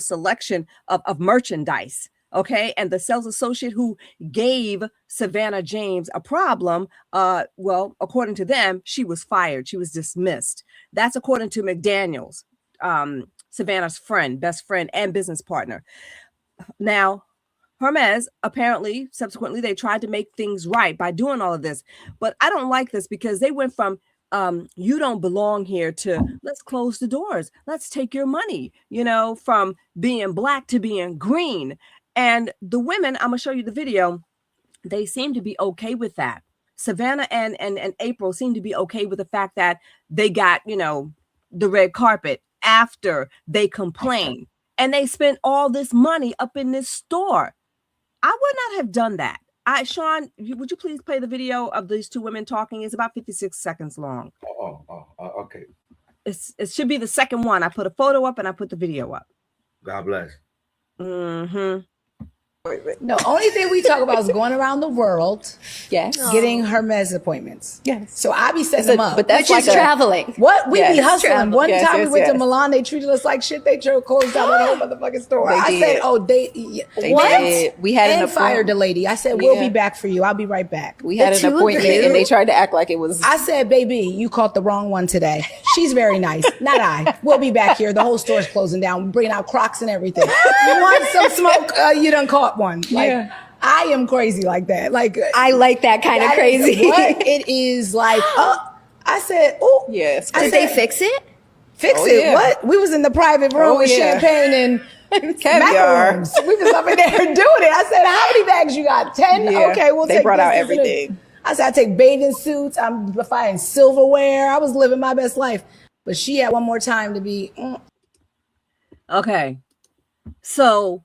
selection of merchandise. Okay. And the sales associate who gave Savannah James a problem, well, according to them, she was fired. She was dismissed. That's according to McDaniels, Savannah's friend, best friend, and business partner. Now, Hermes, apparently, subsequently, they tried to make things right by doing all of this. But I don't like this because they went from you don't belong here to let's close the doors. Let's take your money, from being black to being green. And the women, I'm going to show you the video, they seem to be okay with that. Savannah and April seem to be okay with the fact that they got, the red carpet after they complained. And they spent all this money up in this store. I would not have done that. Shawn, would you please play the video of these two women talking? It's about 56 seconds long. Okay. It should be the second one. I put a photo up and I put the video up. God bless. Mm-hmm. No, only thing we talk about is going around the world, getting Hermes appointments. Yes. So I be setting them up. But that's like traveling. What? We be hustling. Travel. One time we went to Milan, they treated us like shit. They closed down the whole motherfucking store. I said, they what? Did. We had and fired the lady. I said, we'll be back for you. I'll be right back. We had an appointment and they tried to act like it was. I said, baby, you caught the wrong one today. She's very nice. Not I. We'll be back here. The whole store's closing down. We're bringing out Crocs and everything. You want some smoke? You done caught one. Like, I am crazy like that. Like I like that kind of crazy. What it is like. I said, oh yes. Did they fix it? Fix it? Yeah. What? We was in the private room with champagne and macarons. We was up in there doing it. I said, how many bags you got? 10? Yeah. Okay, we'll take. They brought out everything. I said, I take bathing suits. I'm buying silverware. I was living my best life. But she had one more time to be. Okay, so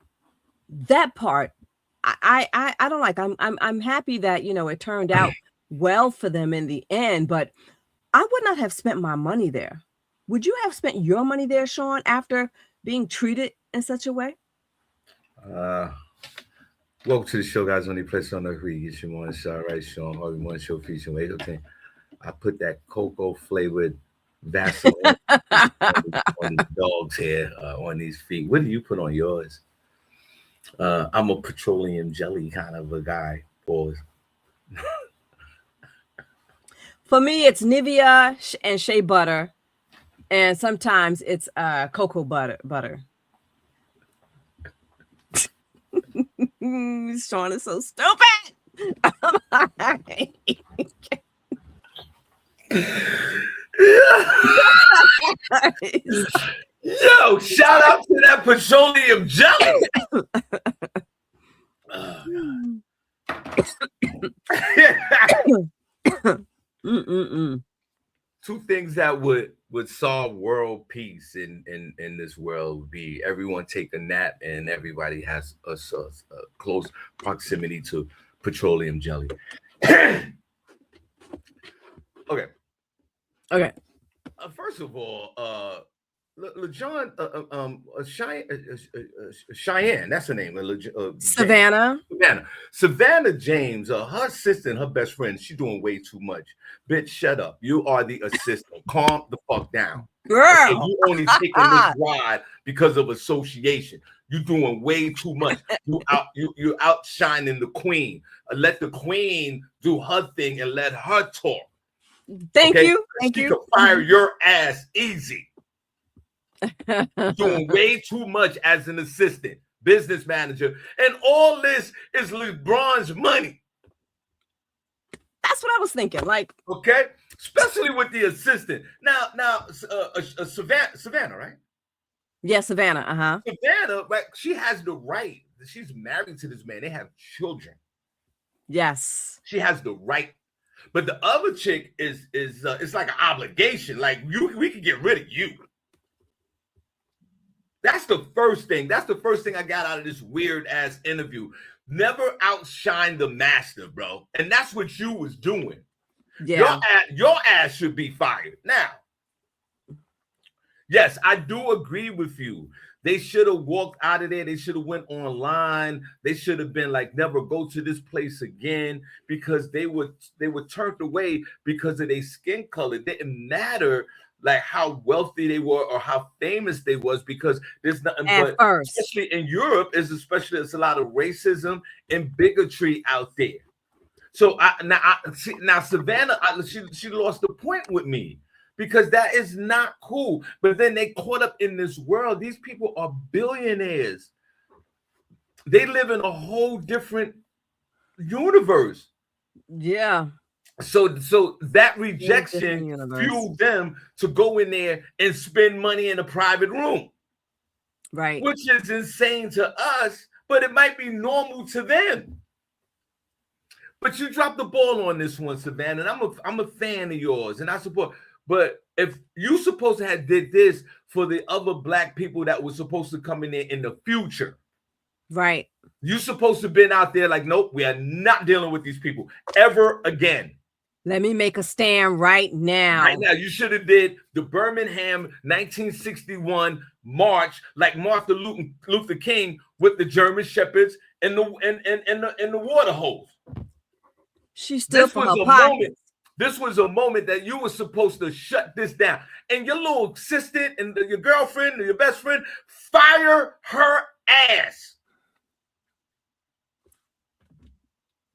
that part. I don't like. I'm happy that it turned out well for them in the end, but I would not have spent my money there. Would you have spent your money there, Shawn, after being treated in such a way? Welcome to the show, guys. Only place on earth where you get your morning show, right? Shawn Harvey morning show featuring Miko. I put that cocoa flavored Vaseline on the dog's hair, on these feet. What do you put on yours? I'm a petroleum jelly kind of a guy. Pause. For me, it's Nivea and shea butter, and sometimes it's cocoa butter. Shawn is so stupid. Yo, shout out to that petroleum jelly. Two things that would solve world peace in this world would be everyone take a nap and everybody has a close proximity to petroleum jelly. Okay. First of all, LeJohn, Cheyenne, that's her name. Savannah James, her assistant, her best friend, she's doing way too much. Bitch, shut up. You are the assistant. Calm the fuck down. Girl. Okay, you only taking this ride because of association. You're doing way too much. You're outshining the queen. Let the queen do her thing and let her talk. Thank you. She can fire your ass easy. Doing way too much as an assistant, business manager, and all this is LeBron's money. That's what I was thinking. Like, okay, especially with the assistant. Now, Savannah, right? Yeah, Savannah. Savannah, right? She has the right. She's married to this man. They have children. Yes, she has the right. But the other chick is it's like an obligation. Like we can get rid of you. That's the first thing. That's the first thing I got out of this weird ass interview. Never outshine the master, bro. And that's what you was doing. Yeah. Your ass should be fired. Now, yes, I do agree with you. They should have walked out of there. They should have went online. They should have been like, never go to this place again, because they were turned away because of their skin color. It didn't matter like how wealthy they were or how famous they was, because there's nothing especially in Europe, it's a lot of racism and bigotry out there. So now Savannah, she lost the point with me, because that is not cool. But then they caught up in this world. These people are billionaires. They live in a whole different universe. Yeah. So that rejection fueled them to go in there and spend money in a private room. Right. Which is insane to us, but it might be normal to them. But you dropped the ball on this one, Savannah, and I'm a fan of yours, and I support. But if you supposed to have did this for the other black people that were supposed to come in there in the future, right? You supposed to have been out there like, nope, we are not dealing with these people ever again. Let me make a stand right now. Right now, you should have did the Birmingham 1961 march like Martin Luther King with the German shepherds and the water hose. She still for her pocket. This was a moment that you were supposed to shut this down. And your little assistant and your girlfriend or your best friend, fire her ass.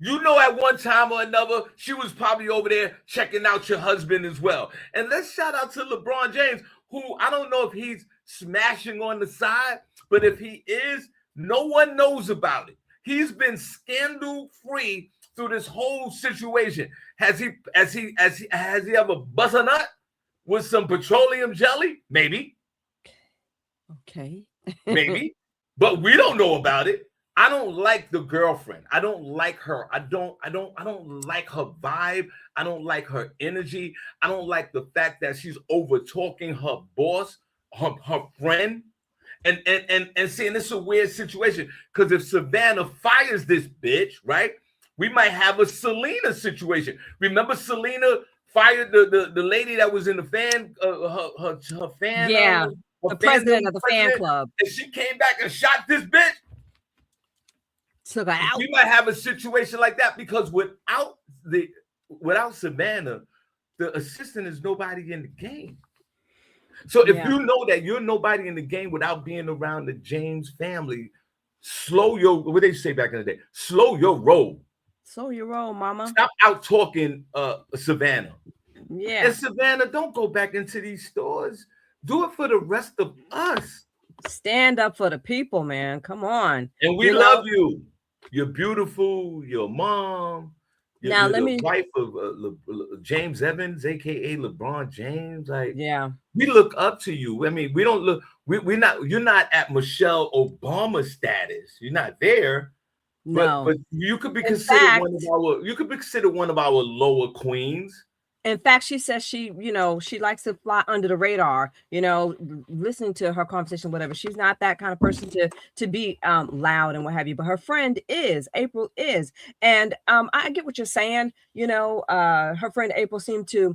You know, at one time or another, she was probably over there checking out your husband as well. And let's shout out to LeBron James, who I don't know if he's smashing on the side, but if he is, no one knows about it. He's been scandal-free through this whole situation. Has he ever bust a nut with some petroleum jelly? Maybe. Okay. Maybe. But we don't know about it. I don't like the girlfriend. I don't like her. I don't like her vibe. I don't like her energy. I don't like the fact that she's over talking her boss, her friend. And see, and it's a weird situation, because if Savannah fires this bitch, right, we might have a Selena situation. Remember Selena fired the lady that was in the fan, her fan. Yeah, the president of the fan president, club. and she came back and shot this bitch. Took her out. We might have a situation like that because without Savannah, the assistant is nobody in the game. So if you know that you're nobody in the game without being around the James family, slow your, what they say back in the day, slow your roll. Slow your roll, mama. Stop out talking Savannah. Yeah. And Savannah, don't go back into these stores. Do it for the rest of us. Stand up for the people, man. Come on. And we love you. You're beautiful. Your mom. You're the wife of James Evans, aka LeBron James. Like, we look up to you. I mean, we don't look. We're not. You're not at Michelle Obama status. You're not there. No. But you could be considered one of our lower queens. In fact, she says she likes to fly under the radar, listening to her conversation, whatever. She's not that kind of person to be loud and what have you, but her friend is, April is. And I get what you're saying. Her friend April seemed to,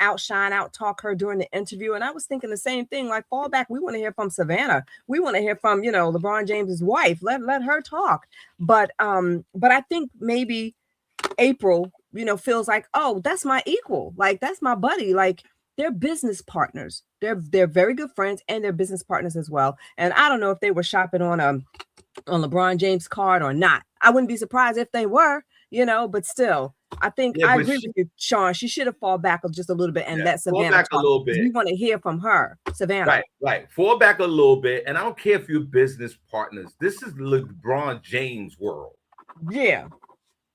out talk her during the interview. And I was thinking the same thing, like fallback. We want to hear from Savannah. We want to hear from, LeBron James's wife. Let her talk. But I think maybe April, feels like, oh, that's my equal. Like, that's my buddy. Like, they're business partners. They're very good friends and they're business partners as well. And I don't know if they were shopping on LeBron James card or not. I wouldn't be surprised if they were, but still, I think I agree with you, Shawn. She should have fall back just a little bit and let Savannah back talk. A little bit. We want to hear from her, Savannah. Right. Fall back a little bit. And I don't care if you're business partners. This is LeBron James' world. Yeah.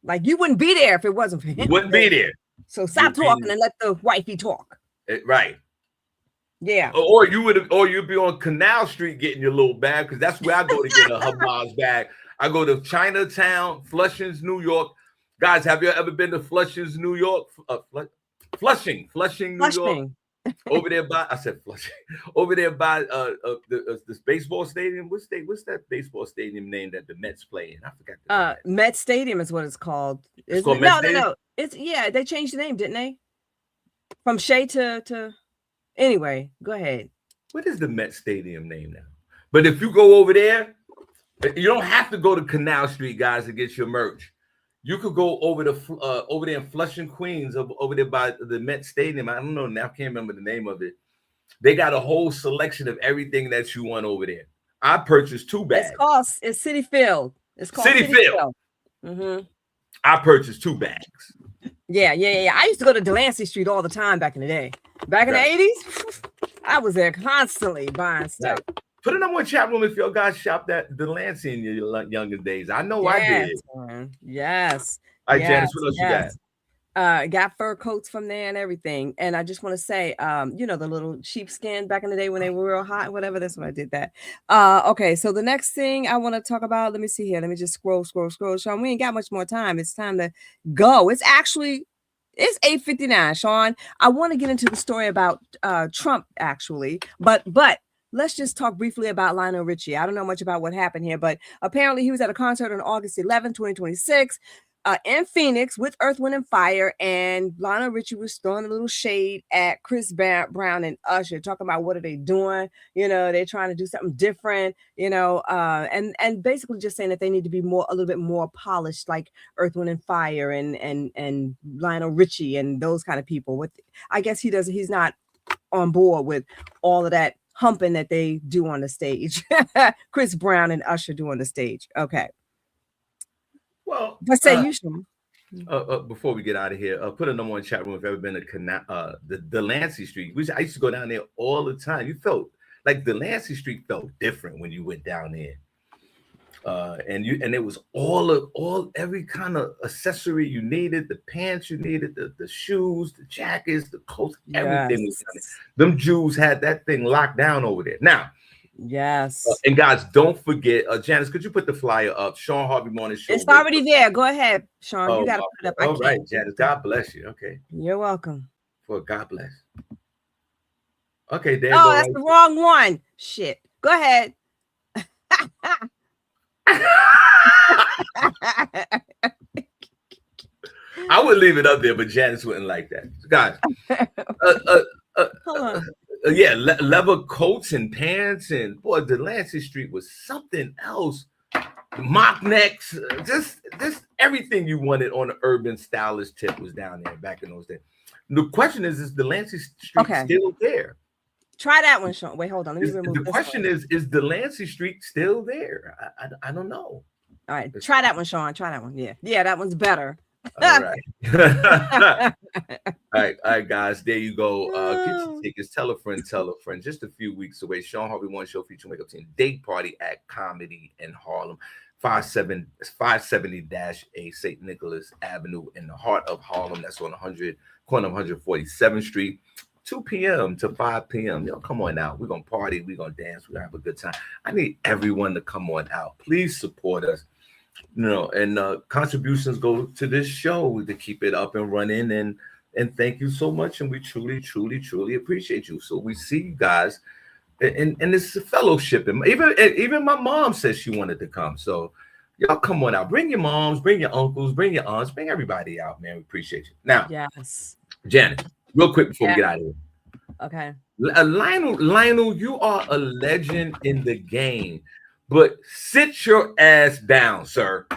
Like, you wouldn't be there if it wasn't for him. Wouldn't be there. So stop talking and let the wifey talk. Right. Yeah. Or you'd be on Canal Street getting your little bag, because that's where I go to get a Hamas bag. I go to Chinatown, Flushing's, New York. Guys, have you ever been to Flushing's, New York? Flushing, New York. Over there by, I said Flushing. Over there by this baseball stadium. What's that baseball stadium name that the Mets play in? I forgot. Met Stadium is what it's called. It's called Met Stadium? No. It's they changed the name, didn't they? From Shea to. Anyway, go ahead. What is the Met Stadium name now? But if you go over there, you don't have to go to Canal Street, guys, to get your merch. You could go over there in Flushing, Queens, over there by the Met Stadium. I don't know now, I can't remember the name of it. They got a whole selection of everything that you want over there. I purchased 2 bags. It's City Field. It's called City Field. Mm-hmm. I purchased 2 bags. Yeah. I used to go to Delancey Street all the time back in the day. Back in the 80s, I was there constantly buying stuff. Right. Put it on one chat room if y'all guys shopped at Delancey in your younger days. I know I did. Man. Yes. All right, Janice, what else you got? Got fur coats from there and everything. And I just want to say, the little sheepskin back in the day when they were real hot, whatever. That's when I did that. Okay, so the next thing I want to talk about, let me see here. Let me just scroll. Shawn, we ain't got much more time. It's time to go. It's 8:59, Shawn. I want to get into the story about Trump, actually, but let's just talk briefly about Lionel Richie. I don't know much about what happened here, but apparently he was at a concert on August 11, 2026 in Phoenix with Earth, Wind & Fire, and Lionel Richie was throwing a little shade at Chris Brown and Usher, talking about what are they doing? They're trying to do something different, and basically just saying that they need to be a little bit more polished, like Earth, Wind & Fire and Lionel Richie and those kind of people. I guess he's not on board with all of that humping that they do on the stage. Chris Brown and Usher do on the stage. Okay. Well, but say you should. Before we get out of here, put a number in chat room if you've ever been to the Delancey Street. I used to go down there all the time. You felt like Delancey Street felt different when you went down there. And it was every kind of accessory you needed, the pants you needed, the shoes, the jackets, the coats, everything was down there. Them Jews had that thing locked down over there. Now, yes. And guys, don't forget, Janice, could you put the flyer up? Shawn Harvey Morning Show. It's already there. Go ahead, Shawn. You gotta put it up. All right, Janice. God bless you. Okay. You're welcome. God bless. Okay, there. Oh, that's the wrong one. Shit. Go ahead. I would leave it up there, but Janice wouldn't like that. guys. Hold on. Yeah, leather coats and pants, and boy, Delancey Street was something else. Mock necks, just everything you wanted on an urban stylist tip was down there back in those days. The question is Delancey Street still there? Try that one, Sean. Wait, hold on. Let me remove the question is Delancey Street still there? I don't know. All right, try that one, Sean. Try that one. Yeah, that one's better. All right. All right, guys. There you go. Get your tickets. Tell a friend. Just a few weeks away. Shawn Harvey Morning Show featuring Wake Up Team Day Party at Comedy in Harlem, 570-A St. Nicholas Avenue in the heart of Harlem. That's on corner of 147th Street. 2 p.m. to 5 p.m. Yo, come on out. We're gonna party. We're gonna dance. We're gonna have a good time. I need everyone to come on out. Please support us. And contributions go to this show to keep it up and running, and thank you so much, and we truly appreciate you. So we see you guys, and it's a fellowship, and even my mom says she wanted to come, so y'all come on out. Bring your moms, bring your uncles, bring your aunts, bring everybody out, man. We appreciate you. Now, yes, Janice, real quick before we get out of here. Okay, Lionel, you are a legend in the game. But sit your ass down, sir.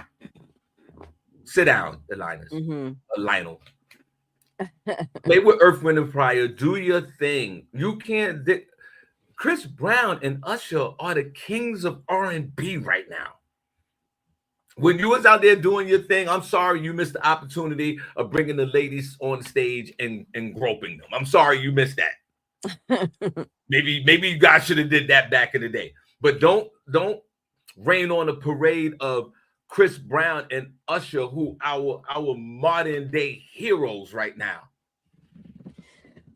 Sit down, Linus. Lionel. Play with Earth, Wind, and Fire. Do your thing. You can't. Chris Brown and Usher are the kings of R&B right now. When you was out there doing your thing, I'm sorry you missed the opportunity of bringing the ladies on stage and groping them. I'm sorry you missed that. Maybe you guys should have did that back in the day. But don't rain on a parade of Chris Brown and Usher, who our modern day heroes right now.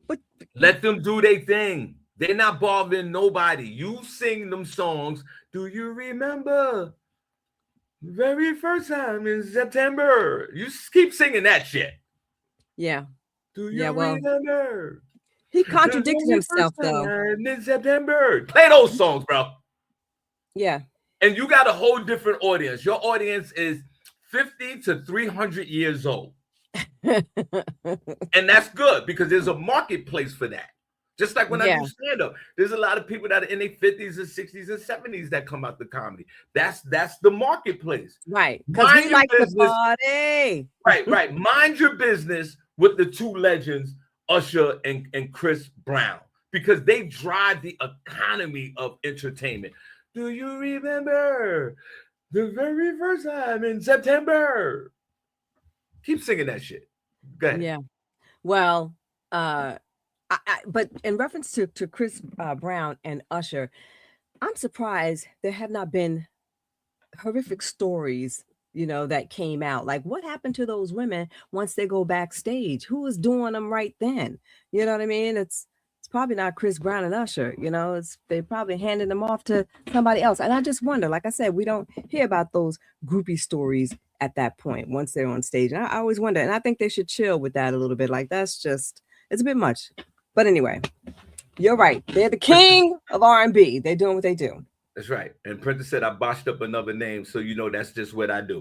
But let them do their thing. They're not bothering nobody. You sing them songs. Do you remember the very first time in September? You keep singing that shit. Yeah. Do you remember? He contradicted himself though. In September. Play those songs, bro. Yeah. And you got a whole different audience. Your audience is 50 to 300 years old. And that's good because there's a marketplace for that. Just like when I do stand-up, there's a lot of people that are in their 50s and 60s and 70s that come out to comedy. That's the marketplace. Right. Because we like the party. Right. Mind your business with the two legends, Usher and Chris Brown, because they drive the economy of entertainment. Do you remember the very first time in September? Keep singing that shit. Go ahead. Yeah. Well, but in reference to Chris Brown and Usher, I'm surprised there have not been horrific stories, that came out. Like, what happened to those women once they go backstage? Who was doing them right then? You know what I mean? It's probably not Chris Brown and Usher, they probably handed them off to somebody else. And I just wonder, like I said, we don't hear about those groupie stories at that point once they're on stage. And I always wonder, and I think they should chill with that a little bit. Like, it's a bit much. But anyway, you're right. They're the king of R&B. They're doing what they do. That's right. And Prentice said I botched up another name, so that's just what I do.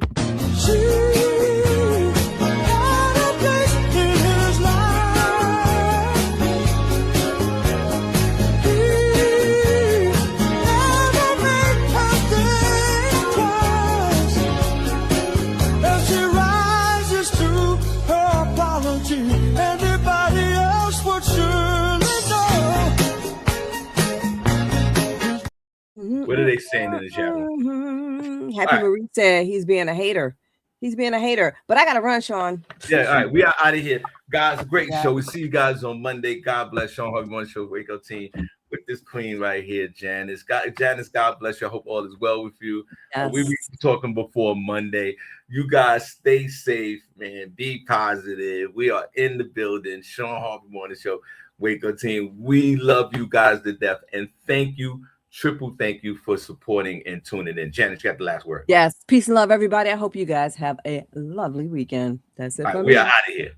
What are they saying in the chat room? Happy Marie said he's being a hater. But I got to run, Sean. Yeah, all right. We are out of here. Guys, great show. We see you guys on Monday. God bless. Shawn Harvey Morning Show, Wake Up Team, with this queen right here, Janice. Janice, God bless you. I hope all is well with you. Yes. We were talking before Monday. You guys stay safe, man. Be positive. We are in the building. Shawn Harvey Morning Show, Wake Up Team. We love you guys to death. And thank you. Triple thank you for supporting and tuning in. Janice, you got the last word. Yes. Peace and love, everybody. I hope you guys have a lovely weekend. That's it for me. We are out of here.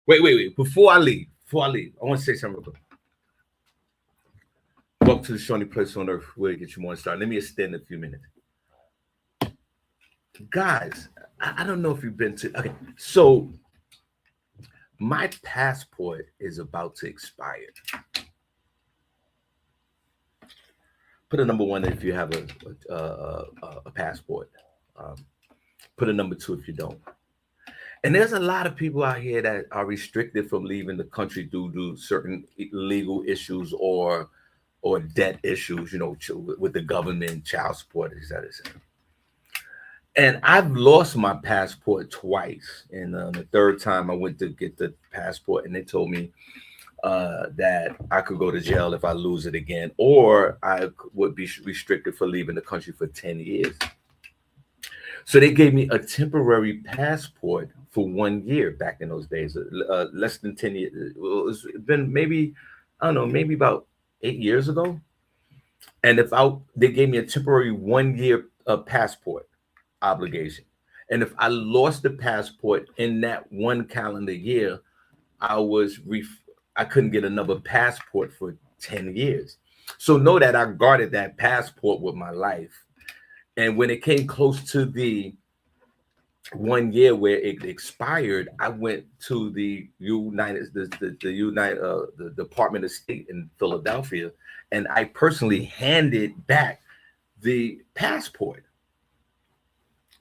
Wait. Before I leave, I want to say something real quick. Welcome to the Shawnee Place on Earth, where you get your morning started. Let me extend a few minutes. Guys, I don't know if you've been to, okay, so my passport is about to expire. Put a number 1 if you have a passport. Put a number 2 if you don't. And there's a lot of people out here that are restricted from leaving the country due to certain legal issues or debt issues, you know, with the government, child support, et cetera, et cetera. And I've lost my passport twice. And the third time I went to get the passport, and they told me that I could go to jail if I lose it again, or I would be restricted for leaving the country for 10 years. So they gave me a temporary passport for 1 year back in those days, less than 10 years. It's been maybe, I don't know, maybe about 8 years ago. And they gave me a temporary 1 year passport obligation. And if I lost the passport in that 1 calendar year, I couldn't get another passport for 10 years. So know that I guarded that passport with my life. And when it came close to the 1 year where it expired, I went to the Department of State in Philadelphia, and I personally handed back the passport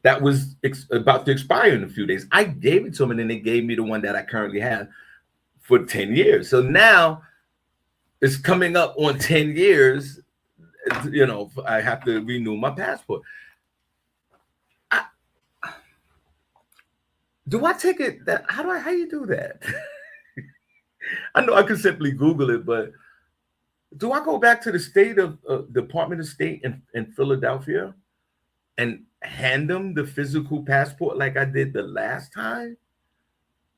that was about to expire in a few days. I gave it to them, and then they gave me the one that I currently have for 10 years. So now it's coming up on 10 years. You know, I have to renew my passport. Do I take it that how you do that? I know I could simply Google it, but do I go back to the state of Department of State in Philadelphia and hand them the physical passport like I did the last time?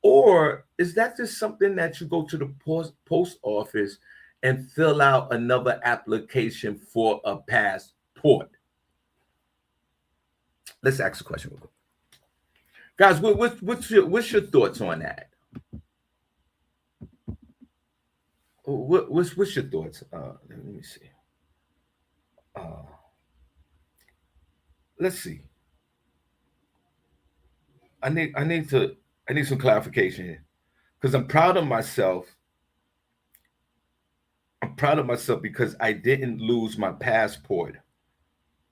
Or is that just something that you go to the post office and fill out another application for a passport? Let's ask a question real quick. Guys, what's your thoughts on that? What's your thoughts? Let me see. Let's see. I need some clarification here, because I'm proud of myself. I'm proud of myself because I didn't lose my passport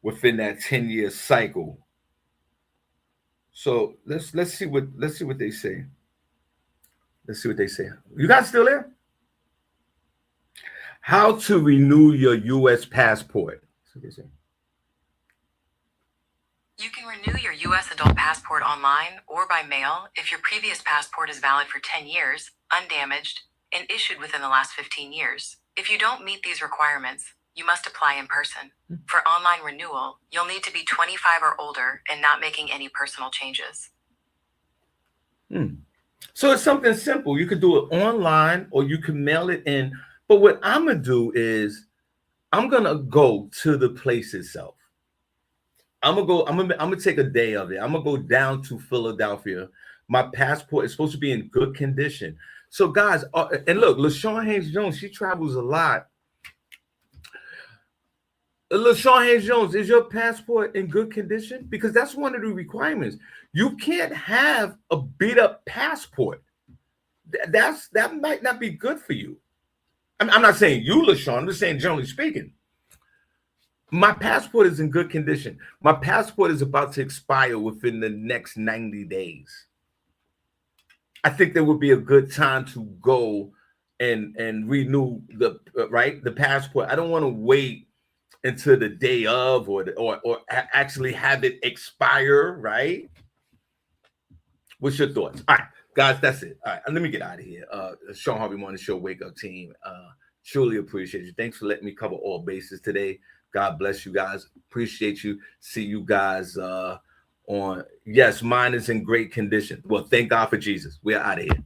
within that 10-year cycle. So let's see what they say. Let's see what they say. You guys still there? How to renew your U.S. passport. That's what they say. You can renew your U.S. adult passport online or by mail if your previous passport is valid for 10 years, undamaged, and issued within the last 15 years. If you don't meet these requirements, you must apply in person. For online renewal, you'll need to be 25 or older and not making any personal changes. So it's something simple. You could do it online or you can mail it in. But what I'm going to do is I'm going to go to the place itself. I'm going to take a day of it. I'm going to go down to Philadelphia. My passport is supposed to be in good condition. So guys, and look, LaShawn Haynes-Jones, she travels a lot. LaShawn Haynes-Jones, is your passport in good condition? Because that's one of the requirements. You can't have a beat up passport. That might not be good for you. I'm not saying you, LaShawn. I'm just saying generally speaking. My passport is in good condition. My passport is about to expire within the next 90 days. I think there would be a good time to go and renew the passport. I don't want to wait until the day of or actually have it expire, right? What's your thoughts? All right, guys, that's it. All right, let me get out of here. Shawn Harvey Morning Show Wake Up Team. Truly appreciate you. Thanks for letting me cover all bases today. God bless you guys. Appreciate you. See you guys on. Yes, mine is in great condition. Well, thank God for Jesus. We're out of here.